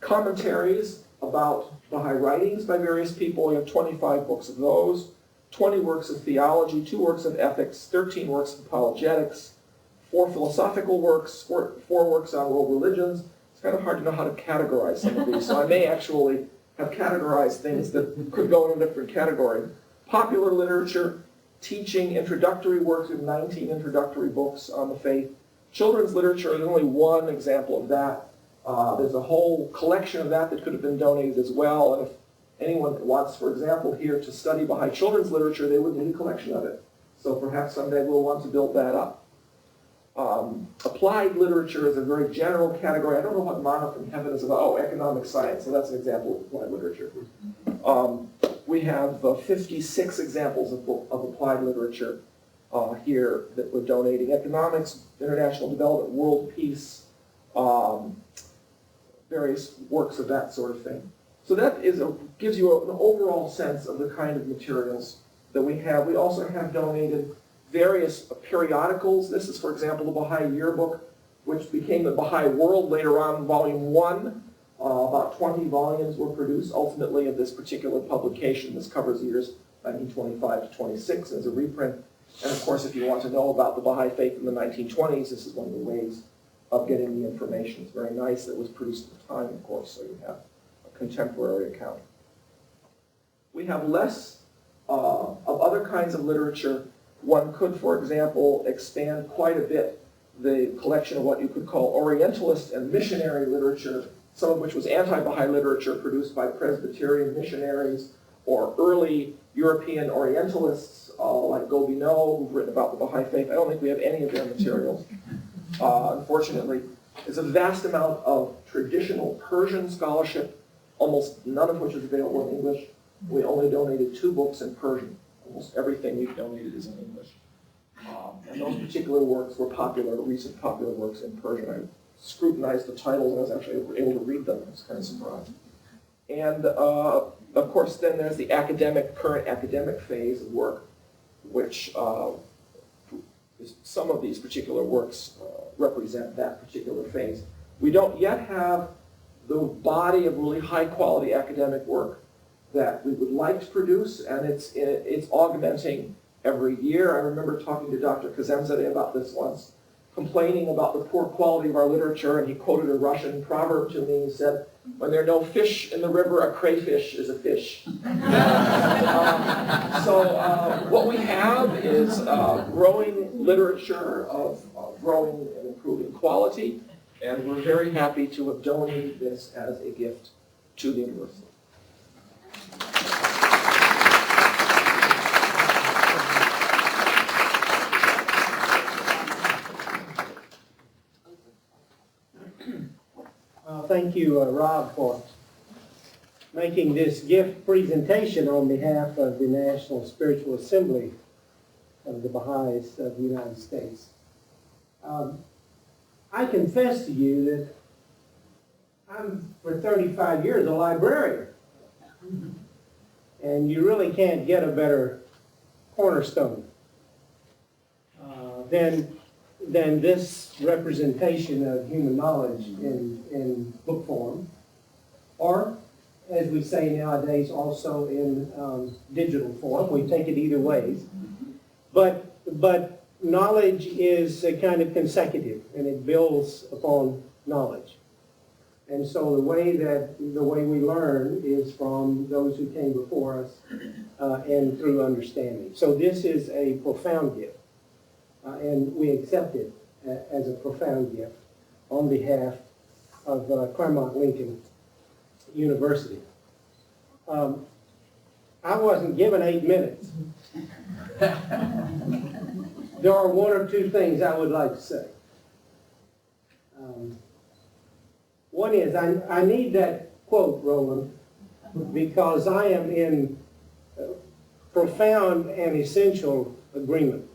Commentaries about Baha'i writings by various people. We have 25 books of those, 20 works of theology, 2 works of ethics, 13 works of apologetics, 4 philosophical works, 4 works on world religions. It's kind of hard to know how to categorize some of these, so I may actually have categorized things that could go in a different category. Popular literature, teaching, introductory works. We have 19 introductory books on the faith. Children's literature is only one example of that. There's a whole collection of that could have been donated as well. And if anyone wants, for example, here to study Baha'i children's literature, they would need a collection of it. So perhaps someday we'll want to build that up. Applied literature is a very general category. I don't know what Manna from Heaven is about. Oh, economic science. So that's an example of applied literature. We have 56 examples of applied literature here that we're donating. Economics, international development, world peace, various works of that sort of thing. So that gives you an overall sense of the kind of materials that we have. We also have donated various periodicals. This is, for example, the Baha'i Yearbook, which became the Baha'i World later on, Volume 1. About 20 volumes were produced ultimately of this particular publication. This covers the years 1925 to 26 as a reprint. And of course, if you want to know about the Baha'i faith in the 1920s, this is one of the ways of getting the information. It's very nice. It was produced at the time, of course, so you have a contemporary account. We have less of other kinds of literature. One could, for example, expand quite a bit the collection of what you could call Orientalist and missionary literature, some of which was anti-Baha'i literature produced by Presbyterian missionaries or early European Orientalists like Gobineau, who've written about the Baha'i faith. I don't think we have any of their materials. Unfortunately, there's a vast amount of traditional Persian scholarship, almost none of which is available in English. We only donated 2 books in Persian. Almost everything we've donated is in English. And those particular works were recent popular works in Persian. I scrutinized the titles and I was actually able to read them. I was kind of surprised. And of course, then there's the current academic phase of work, which some of these particular works represent that particular phase. We don't yet have the body of really high-quality academic work that we would like to produce, and it's augmenting every year. I remember talking to Dr. Kazemzadeh about this once, complaining about the poor quality of our literature, and he quoted a Russian proverb to me. He said, "When there are no fish in the river, a crayfish is a fish." What we have is growing literature of growing and improving quality, and we're very happy to have donated this as a gift to the university. Thank you, Rob, for making this gift presentation on behalf of the National Spiritual Assembly of the Baha'is of the United States. I confess to you that I'm, for 35 years, a librarian. And you really can't get a better cornerstone than this representation of human knowledge in book form, or, as we say nowadays, also in digital form. We take it either ways. But knowledge is kind of consecutive, and it builds upon knowledge. And so the way we learn is from those who came before us and through understanding. So this is a profound gift. And we accept it as a profound gift on behalf of Claremont Lincoln University. I wasn't given 8 minutes. There are one or two things I would like to say. One is, I need that quote, Roland, because I am in profound and essential agreement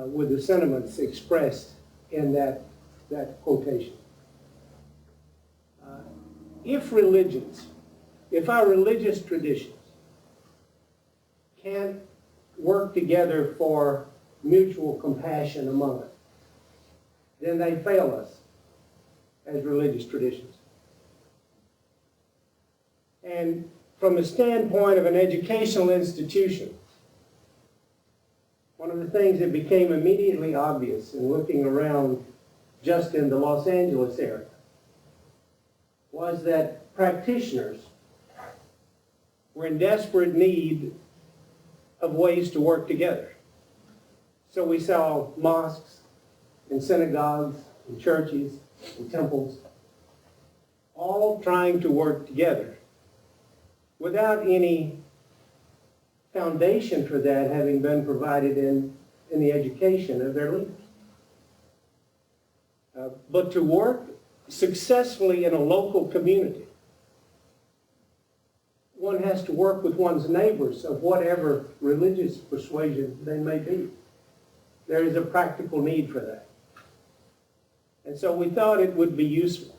with the sentiments expressed in that quotation. If our religious traditions can't work together for mutual compassion among us, then they fail us as religious traditions. And from the standpoint of an educational institution, one of the things that became immediately obvious in looking around just in the Los Angeles area was that practitioners were in desperate need of ways to work together. So we saw mosques and synagogues and churches and temples all trying to work together without any foundation for that having been provided in the education of their leaders. But to work successfully in a local community, one has to work with one's neighbors of whatever religious persuasion they may be. There is a practical need for that. And so we thought it would be useful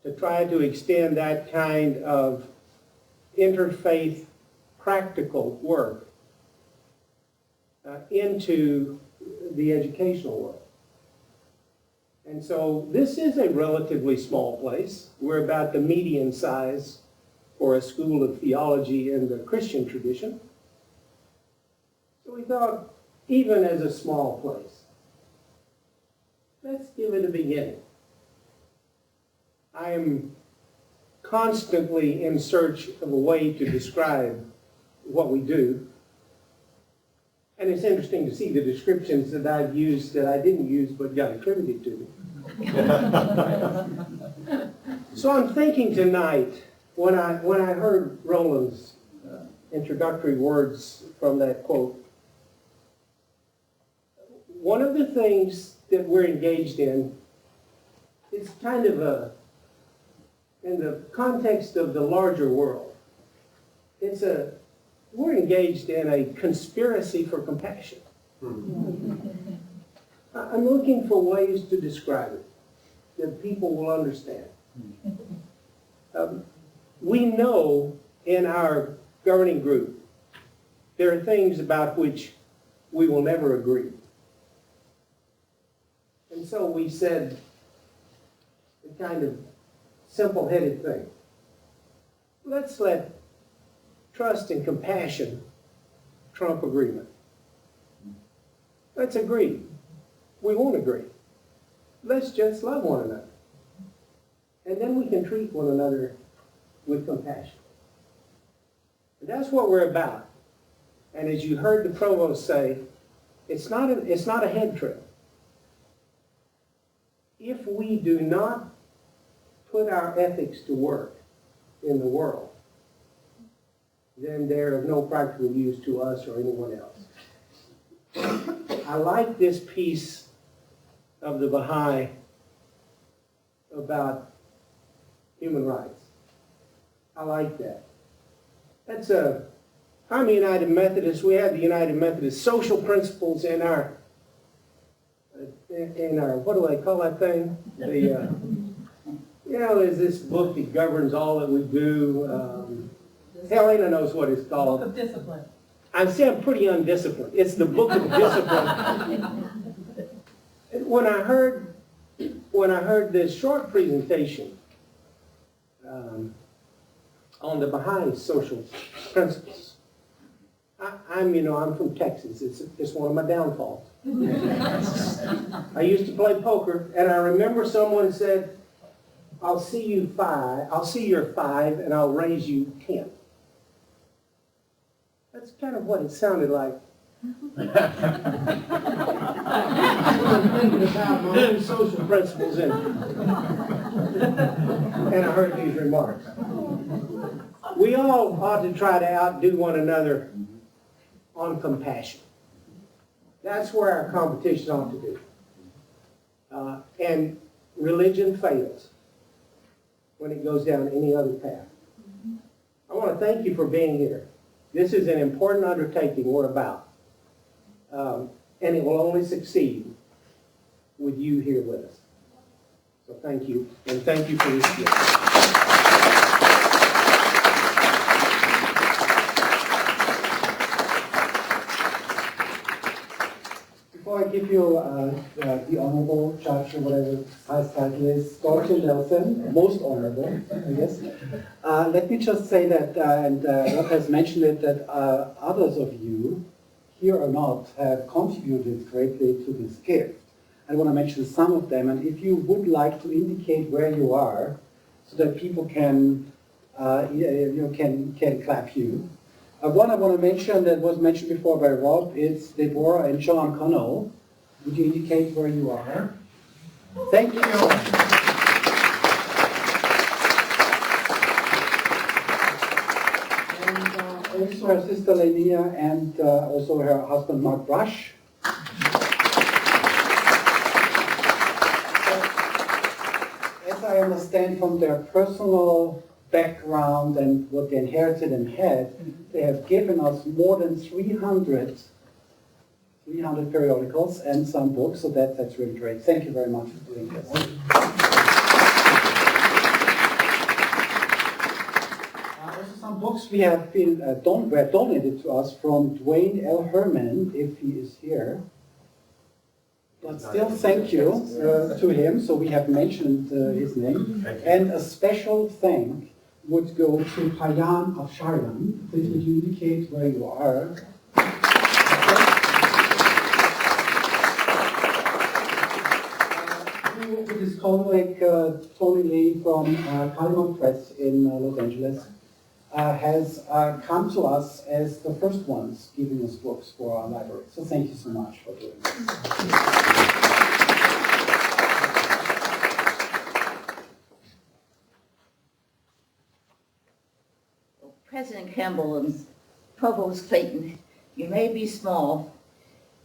to try to extend that kind of interfaith practical work into the educational world. And so this is a relatively small place. We're about the median size for a school of theology in the Christian tradition. So we thought, even as a small place, let's give it a beginning. I am constantly in search of a way to describe what we do. And it's interesting to see the descriptions that I've used that I didn't use but got attributed to me. So I'm thinking tonight, when I heard Roland's introductory words from that quote, one of the things that we're engaged in is kind of in the context of the larger world, we're engaged in a conspiracy for compassion. I'm looking for ways to describe it that people will understand. We know in our governing group there are things about which we will never agree. And so we said a kind of simple-headed thing. Let's let trust and compassion trump agreement. Let's agree. We won't agree. Let's just love one another. And then we can treat one another with compassion. And that's what we're about. And as you heard the provost say, it's not a head trip. If we do not put our ethics to work in the world, then they're of no practical use to us or anyone else. I like this piece of the Baha'i about human rights. I like that. I'm a United Methodist. We have the United Methodist social principles in our, what do I call that thing? There's this book that governs all that we do. Helena knows what it's called. Book of Discipline. I'm pretty undisciplined. It's the Book of Discipline. When I heard this short presentation on the Baha'i social principles, I'm from Texas. It's one of my downfalls. I used to play poker, and I remember someone said, I'll see your 5, and I'll raise you 10. That's kind of what it sounded like. I'm thinking about my own social principles and I heard these remarks. We all ought to try to outdo one another on compassion. That's where our competition ought to be. And religion fails when it goes down any other path. I want to thank you for being here. This is an important undertaking we're about. And it will only succeed with you here with us. So thank you, and thank you for this gift. Before I give you the honorable judge or whatever his title is, Dr. Nelson, most honorable, I guess. Let me just say that, and Rob has mentioned it, that others of you, here or not, have contributed greatly to this gift. I want to mention some of them, and if you would like to indicate where you are, so that people can clap you. One I want to mention that was mentioned before by Rob is Deborah and John Connell. Would you indicate where you are? Thank you. Also her sister Lenia and also her husband Mark Brush. As I understand from their personal background and what they inherited and had, they have given us more than 300 periodicals and some books, so that's really great. Thank you very much for doing this. Some books we have been were donated to us from Dwayne L. Herman, if he is here. But still, thank you to him. So we have mentioned his name, and a special thank would go to Hayan of Sharon. Please would you indicate where you are? It is colleague Tony Lee from Calimont Press in Los Angeles. Has come to us as the first ones giving us books for our library. So thank you so much for doing this. President Campbell and Provost Clayton, you may be small,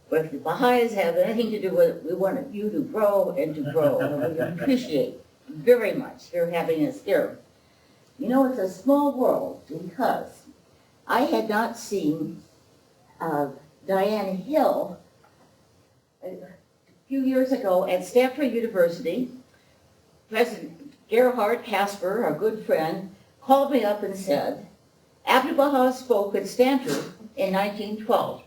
but if the Baha'is have anything to do with it, we want you to grow and to grow. And we appreciate very much your having us here. You know, it's a small world because I had not seen Diane Hill a few years ago at Stanford University. President Gerhard Casper, our good friend, called me up and said, after Baha spoke at Stanford in 1912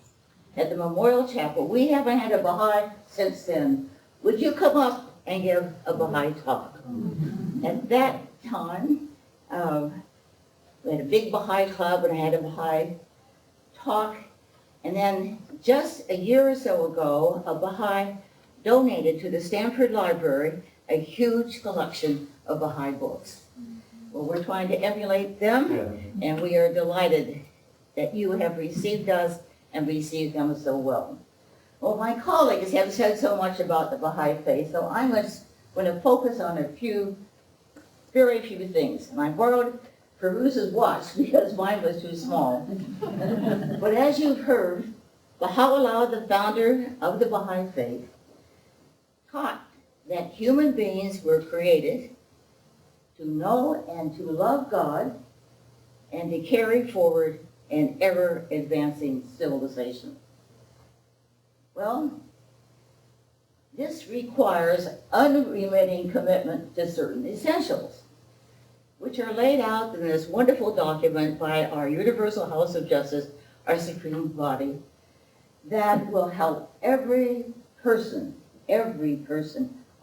at the Memorial Chapel, we haven't had a Baha'i since then. Would you come up and give a Baha'i talk? At that time, we had a big Baha'i club, and I had a Baha'i talk, And then just a year or so ago, a Baha'i donated to the Stanford Library a huge collection of Baha'i books. Well, we're trying to emulate them, and we are delighted that you have received us and received them so well. Well, my colleagues have said so much about the Baha'i faith, so I'm just going to focus on a few, very few things. And I borrowed Perusa's watch because mine was too small. But as you've heard, Baha'u'llah, the founder of the Baha'i faith, taught that human beings were created to know and to love God and to carry forward an ever-advancing civilization. Well, this requires unremitting commitment to certain essentials, which are laid out in this wonderful document by our Universal House of Justice, our supreme body, that will help every person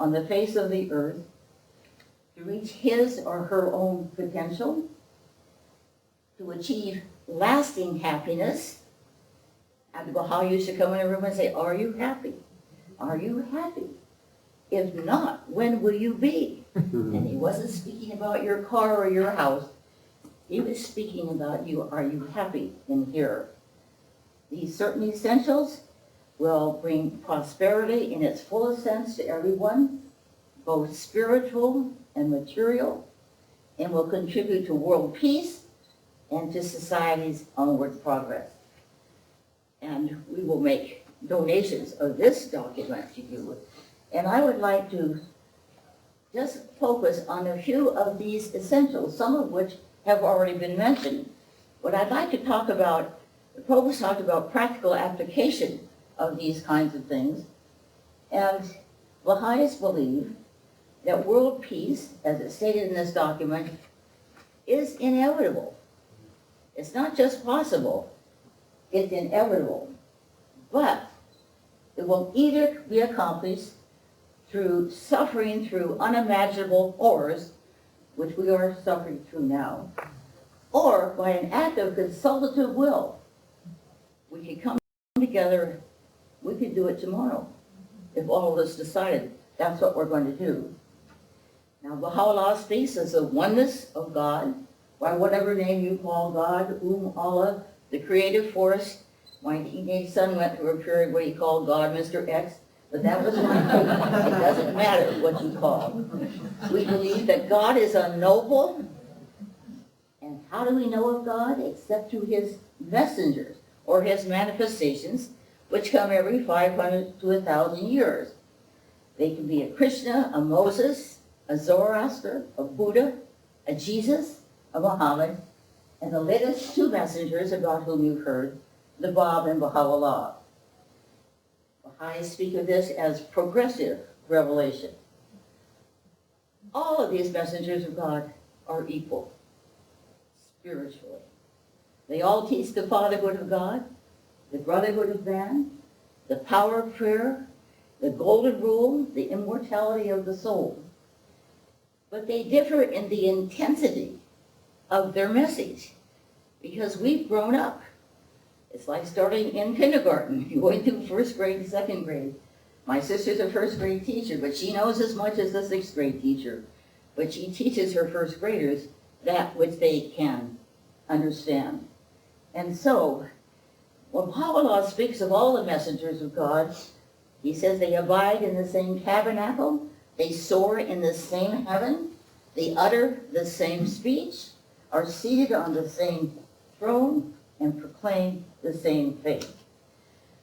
on the face of the earth to reach his or her own potential, to achieve lasting happiness. And Baha'i used to come in a room and say, "Are you happy? Are you happy? If not, when will you be?" And he wasn't speaking about your car or your house. He was speaking about you. Are you happy in here? These certain essentials will bring prosperity in its fullest sense to everyone, both spiritual and material, and will contribute to world peace and to society's onward progress. And we will make donations of this document to you. And I would like to just focus on a few of these essentials, some of which have already been mentioned. What I'd like to talk about, the Provost talked about practical application of these kinds of things. And Baha'is believe that world peace, as it's stated in this document, is inevitable. It's not just possible, it's inevitable. But it will either be accomplished through suffering through unimaginable horrors, which we are suffering through now, or by an act of consultative will. We could come together, we could do it tomorrow, if all of us decided that's what we're going to do. Now, Baha'u'llah speaks as the oneness of God, by whatever name you call God, Allah, the creative force. My teenage son went through a period where he called God Mr. X, but that was my faith. It doesn't matter what you call. We believe that God is unknowable. And how do we know of God? Except through his messengers, or his manifestations, which come every 500 to 1,000 years. They can be a Krishna, a Moses, a Zoroaster, a Buddha, a Jesus, a Muhammad, and the latest two messengers about whom you've heard, the Bab and Baha'u'llah. Baha'is speak of this as progressive revelation. All of these messengers of God are equal, spiritually. They all teach the fatherhood of God, the brotherhood of man, the power of prayer, the golden rule, the immortality of the soul. But they differ in the intensity of their message, because we've grown up. It's like starting in kindergarten, going through first grade, second grade. My sister's a first grade teacher, but she knows as much as the sixth grade teacher. But she teaches her first graders that which they can understand. And so, when Baha'u'llah speaks of all the messengers of God, he says they abide in the same tabernacle, they soar in the same heaven, they utter the same speech, are seated on the same throne, and proclaim the same faith.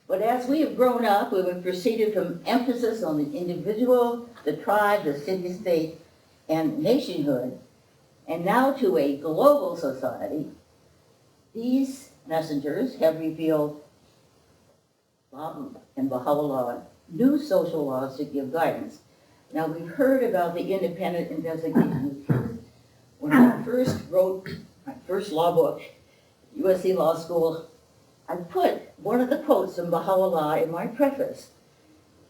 But as we have grown up, we have proceeded from emphasis on the individual, the tribe, the city-state, and nationhood, and now to a global society. These messengers have revealed, Bab and Baha'u'llah, new social laws to give guidance. Now, we've heard about the independent investigation of truth. When I first wrote my first law book, USC Law School, I put one of the quotes from Baha'u'llah in my preface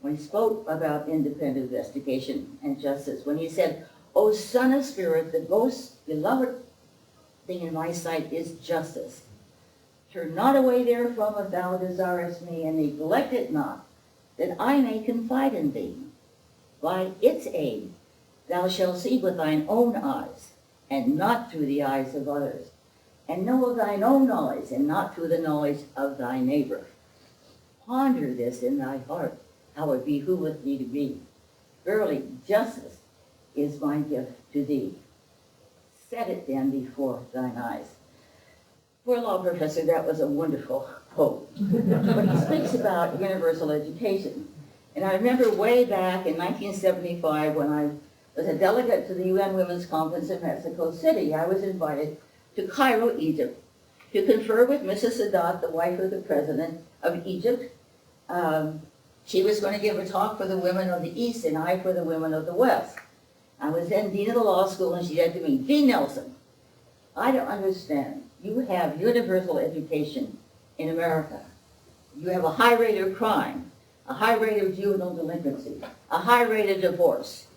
when he spoke about independent investigation and justice, when he said, "O Son of Spirit, the most beloved thing in my sight is justice. Turn not away therefrom if thou desirest me, and neglect it not, that I may confide in thee. By its aid thou shalt see with thine own eyes, and not through the eyes of others, and know of thine own knowledge, and not through the knowledge of thy neighbor. Ponder this in thy heart, how it behooveth thee to be. Verily, justice is my gift to thee. Set it then before thine eyes. For a law professor, that was a wonderful quote. But he speaks about universal education. And I remember way back in 1975 when I was a delegate to the UN Women's Conference in Mexico City, I was invited to Cairo, Egypt, to confer with Mrs. Sadat, the wife of the president of Egypt. She was going to give a talk for the women of the East and I for the women of the West. I was then dean of the law school, and she said to me, "V. Nelson, I don't understand. You have universal education in America. You have a high rate of crime, a high rate of juvenile delinquency, a high rate of divorce."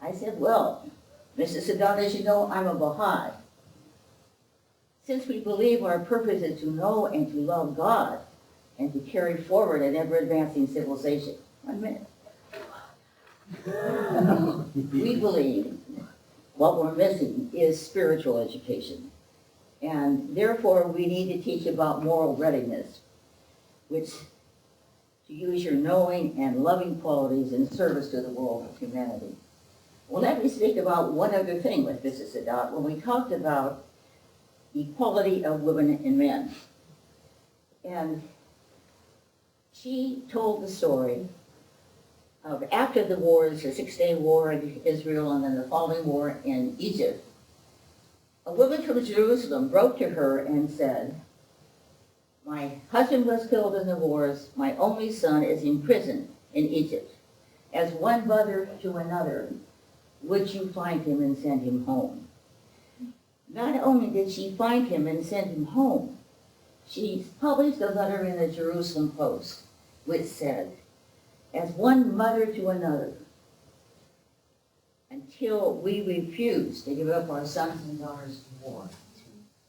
I said, "Well, Mrs. Sadat, as you know, I'm a Baha'i. Since we believe our purpose is to know and to love God and to carry forward an ever-advancing civilization." 1 minute. We believe what we're missing is spiritual education. And therefore, we need to teach about moral readiness, which to use your knowing and loving qualities in service to the world of humanity. Well, let me speak about one other thing with Mrs. Sadat. When we talked about equality of women and men, and she told the story of after the wars, the Six-Day War in Israel and then the following war in Egypt, a woman from Jerusalem wrote to her and said, "My husband was killed in the wars. My only son is in prison in Egypt. As one mother to another, would you find him and send him home?" Not only did she find him and send him home, she published a letter in the Jerusalem Post which said, "As one mother to another, until we refuse to give up our sons and daughters to war,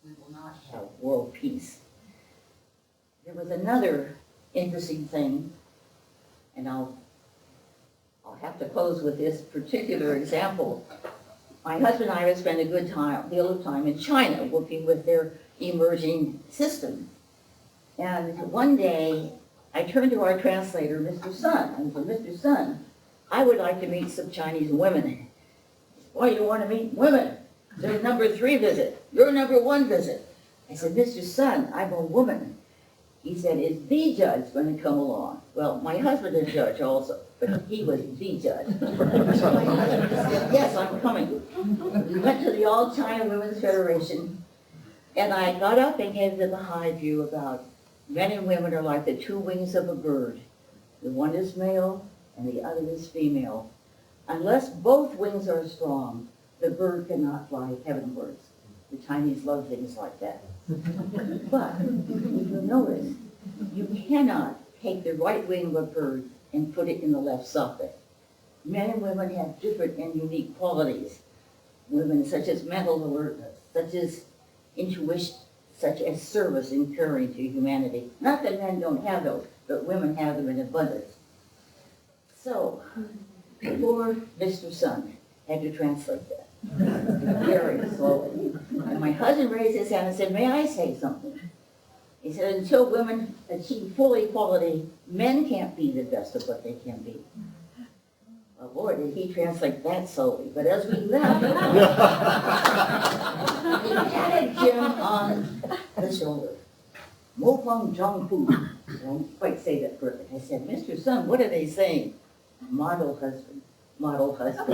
we will not have world peace." There was another interesting thing, and I'll have to close with this particular example. My husband and I have spent a good deal of time in China working with their emerging system. And one day, I turned to our translator, Mr. Sun, and said, "Mr. Sun, I would like to meet some Chinese women." "Why do you want to meet women? They're number 3 visit. You're number 1 visit." I said, "Mr. Sun, I'm a woman." He said, "Is the judge going to come along?" Well, my husband is a judge also, but he was the judge. So my husband said, "Yes, I'm coming." We went to the All China Women's Federation, and I got up and gave the Baha'i view about men and women are like the 2 wings of a bird. The one is male and the other is female. Unless both wings are strong, the bird cannot fly heavenwards. The Chinese love things like that. But if you notice, you cannot take the right wing of a bird and put it in the left socket. Men and women have different and unique qualities. Women such as mental alertness, such as intuition, such as service and caring to humanity. Not that men don't have those, but women have them in abundance. So, poor Mr. Sun had to translate that very slowly. And my husband raised his hand and said, "May I say something?" He said, "Until women achieve full equality, men can't be the best of what they can be." Well, boy, did he translate that slowly. But as we left, he patted Jim on the shoulder. "Mo Fang Zhang Hu." I don't quite say that perfect. I said, "Mr. Sun, what are they saying?" "Model husband, model husband."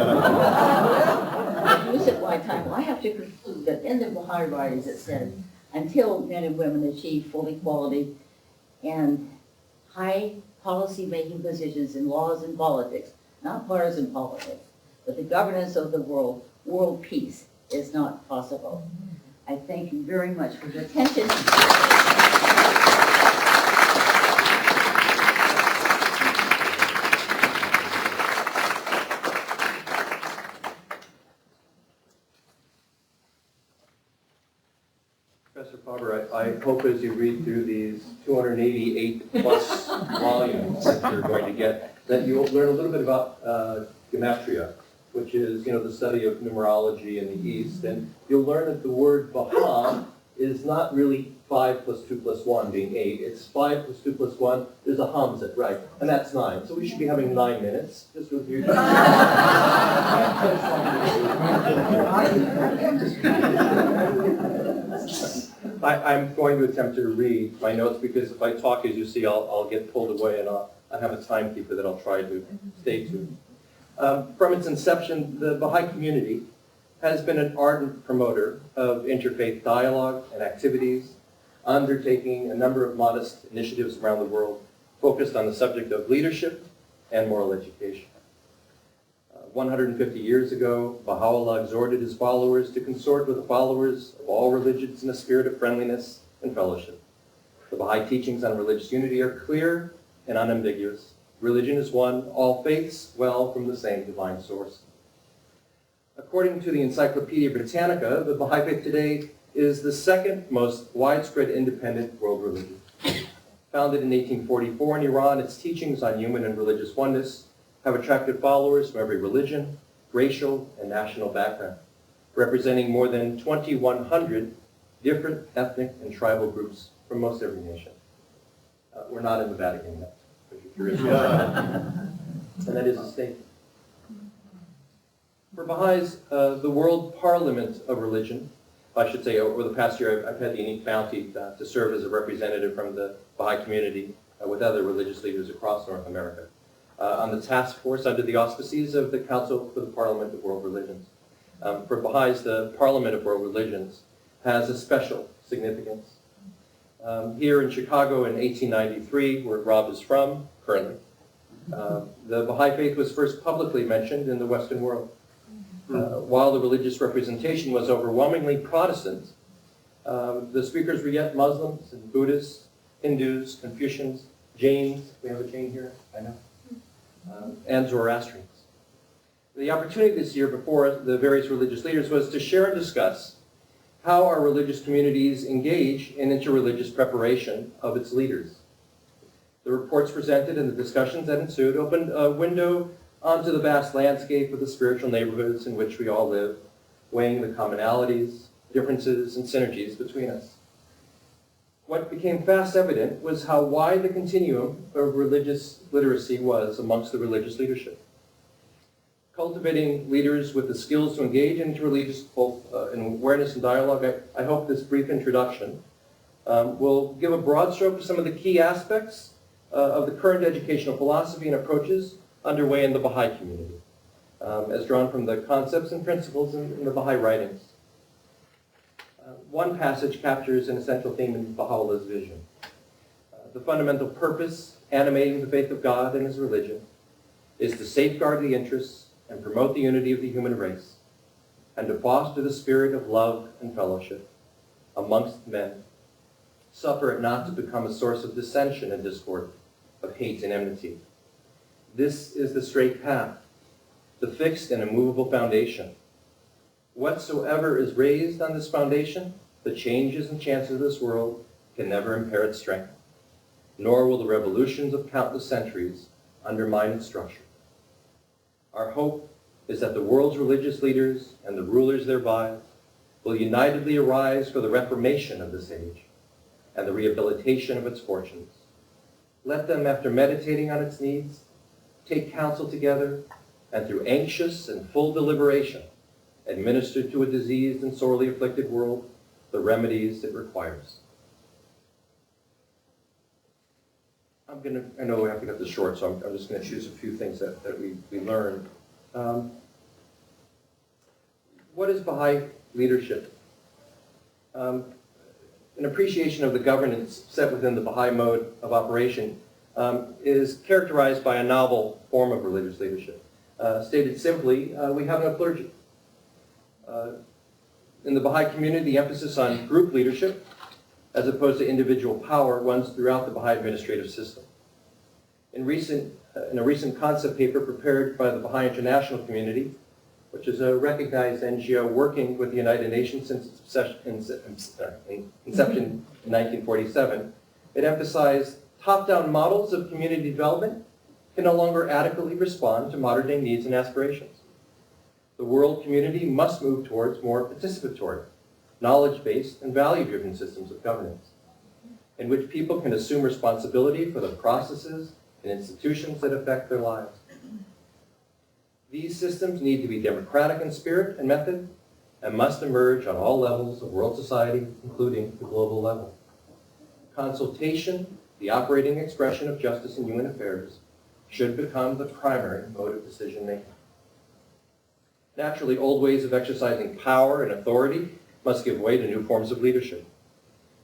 You said one time, well, I have to conclude that in the Baha'i writings it said, until men and women achieve full equality and high policy-making positions in laws and politics, not partisan politics, but the governance of the world peace is not possible. I thank you very much for your attention. Professor Faber, I hope as you read through these 288 plus volumes that you're going to get, that you'll learn a little bit about gematria, which is, the study of numerology in the East. And you'll learn that the word Baha is not really 5 plus 2 plus 1 being 8. It's 5 plus 2 plus 1. There's a Hamzat, right? And that's 9. So we should be having 9 minutes. Just with you. I'm going to attempt to read my notes because if I talk, as you see, I'll get pulled away and I have a timekeeper that I'll try to stay to. From its inception, the Baha'i community has been an ardent promoter of interfaith dialogue and activities, undertaking a number of modest initiatives around the world focused on the subject of leadership and moral education. 150 years ago, Baha'u'llah exhorted his followers to consort with the followers of all religions in a spirit of friendliness and fellowship. The Baha'i teachings on religious unity are clear and unambiguous. Religion is one, all faiths well from the same divine source. According to the Encyclopedia Britannica, the Baha'i faith today is the second most widespread independent world religion. Founded in 1844 in Iran, its teachings on human and religious oneness have attracted followers from every religion, racial, and national background, representing more than 2,100 different ethnic and tribal groups from most every nation. We're not in the Vatican yet, if you're curious about that. And that is a state. For Baha'is, the World Parliament of Religion, I should say over the past year I've had the unique bounty to serve as a representative from the Baha'i community with other religious leaders across North America on the task force under the auspices of the Council for the Parliament of World Religions. For Baha'is, the Parliament of World Religions has a special significance. Here in Chicago in 1893, where Rob is from currently, the Baha'i faith was first publicly mentioned in the Western world. While the religious representation was overwhelmingly Protestant, the speakers were yet Muslims and Buddhists, Hindus, Confucians, Jains. We have a Jain here, I know. And Zoroastrians. The opportunity this year before the various religious leaders was to share and discuss how our religious communities engage in interreligious preparation of its leaders. The reports presented and the discussions that ensued opened a window onto the vast landscape of the spiritual neighborhoods in which we all live, weighing the commonalities, differences, and synergies between us. What became fast evident was how wide the continuum of religious literacy was amongst the religious leadership. Cultivating leaders with the skills to engage in interreligious in awareness and dialogue, I hope this brief introduction will give a broad stroke of some of the key aspects of the current educational philosophy and approaches underway in the Baha'i community, as drawn from the concepts and principles in the Baha'i writings. One passage captures an essential theme in Baha'u'llah's vision. The fundamental purpose animating the faith of God and his religion is to safeguard the interests and promote the unity of the human race, and to foster the spirit of love and fellowship amongst men. Suffer it not to become a source of dissension and discord, of hate and enmity. This is the straight path, the fixed and immovable foundation. Whatsoever is raised on this foundation, the changes and chances of this world can never impair its strength, nor will the revolutions of countless centuries undermine its structure. Our hope is that the world's religious leaders and the rulers thereby will unitedly arise for the reformation of this age and the rehabilitation of its fortunes. Let them, after meditating on its needs, take counsel together, and through anxious and full deliberation, administer to a diseased and sorely afflicted world the remedies it requires. I know we have to cut this short, so I'm just going to choose a few things that we learned. What is Baha'i leadership? An appreciation of the governance set within the Baha'i mode of operation is characterized by a novel form of religious leadership. Stated simply, we have no clergy. In the Baha'i community, the emphasis on group leadership, as opposed to individual power, runs throughout the Baha'i administrative system. In a recent concept paper prepared by the Baha'i International Community, which is a recognized NGO working with the United Nations since its inception in 1947, it emphasized top-down models of community development can no longer adequately respond to modern-day needs and aspirations. The world community must move towards more participatory, knowledge-based, and value-driven systems of governance, in which people can assume responsibility for the processes and institutions that affect their lives. These systems need to be democratic in spirit and method and must emerge on all levels of world society, including the global level. Consultation, the operating expression of justice in human affairs, should become the primary mode of decision-making. Naturally, old ways of exercising power and authority must give way to new forms of leadership.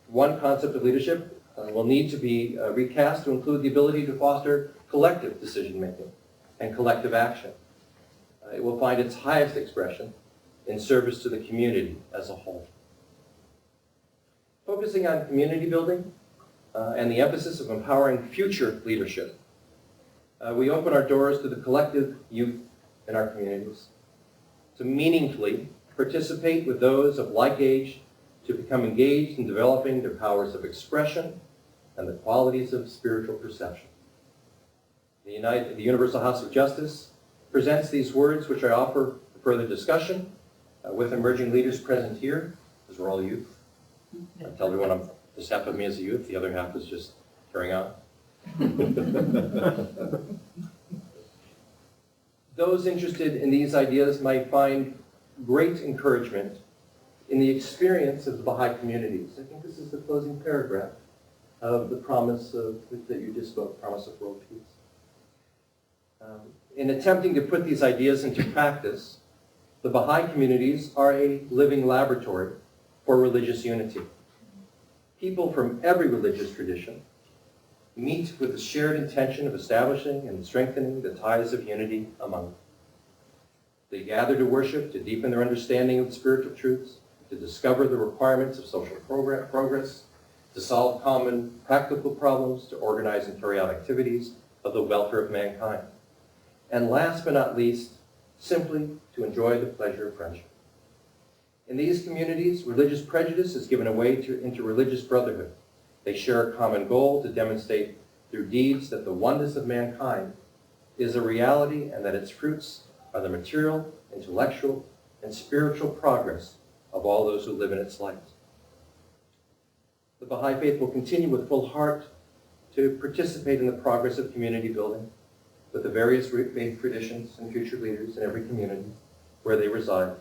One concept of leadership will need to be recast to include the ability to foster collective decision-making and collective action. It will find its highest expression in service to the community as a whole. Focusing on community building and the emphasis of empowering future leadership, we open our doors to the collective youth in our communities to meaningfully participate with those of like age, to become engaged in developing their powers of expression and the qualities of spiritual perception. The Universal House of Justice presents these words, which I offer for further discussion with emerging leaders present here, because we're all youth. I tell everyone this half of me is a youth, the other half is just carrying on. Those interested in these ideas might find great encouragement in the experience of the Baha'i communities. I think this is the closing paragraph of the promise that you just spoke, promise of world peace. In attempting to put these ideas into practice, the Baha'i communities are a living laboratory for religious unity. People from every religious tradition meet with the shared intention of establishing and strengthening the ties of unity among them. They gather to worship, to deepen their understanding of the spiritual truths, to discover the requirements of social progress, to solve common practical problems, to organize and carry out activities of the welfare of mankind. And last but not least, simply to enjoy the pleasure of friendship. In these communities, religious prejudice is given way into religious brotherhood. They share a common goal to demonstrate through deeds that the oneness of mankind is a reality and that its fruits are the material, intellectual, and spiritual progress of all those who live in its light. The Baha'i Faith will continue with full heart to participate in the progress of community building with the various faith traditions and future leaders in every community where they reside,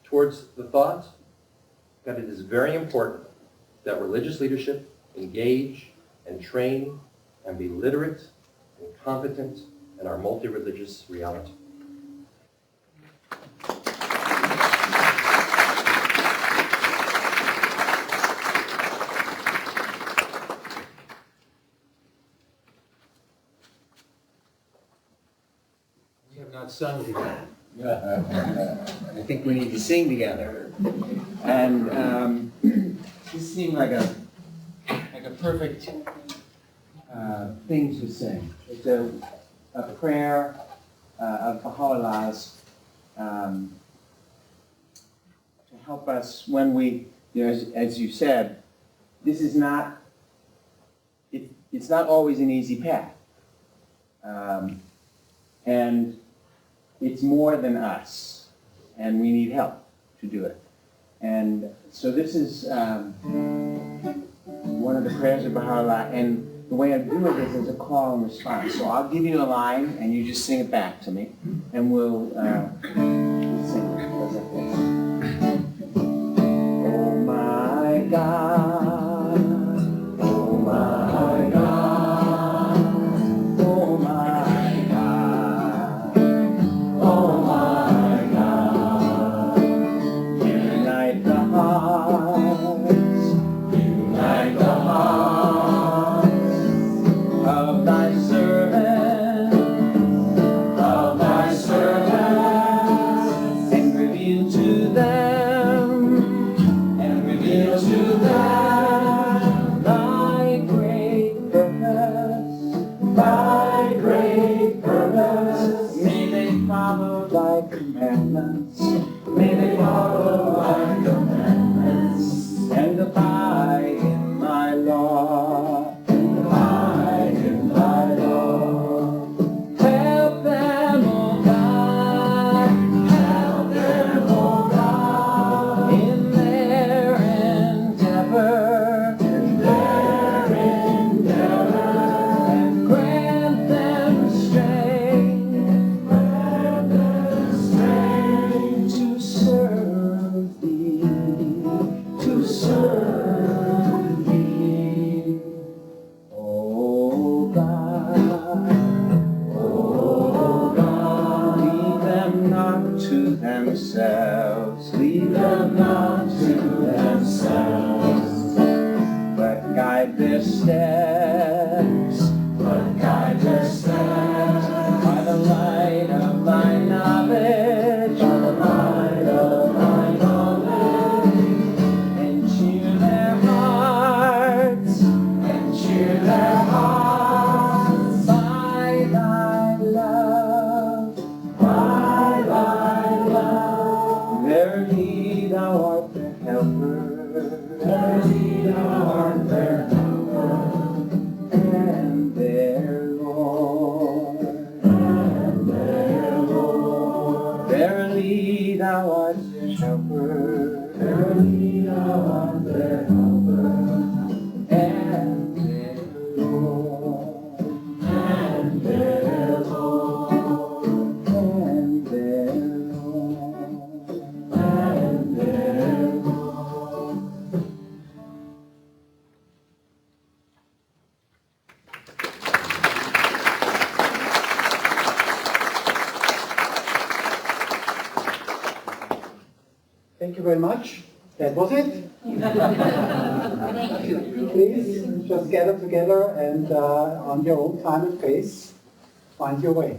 towards the thought that it is very important that religious leadership engage and train and be literate and competent in our multi-religious reality. We have not sung together. I think we need to sing together. And this seemed like a perfect thing to sing. It's a prayer of Baha'u'llah's to help us when we, as you said, this is not, it's not always an easy path. And it's more than us, and we need help to do it. And so this is one of the prayers of Baha'u'llah, and the way I do it is as a call and response. So I'll give you a line, and you just sing it back to me, and we'll sing it. Goes like this. Oh my God, oh my God, oh my God, oh my God, unite the hearts, unite the hearts of thy servants, and reveal to them, Thank you very much. That was it. Thank you. Please just gather together and on your own time and pace, find your way.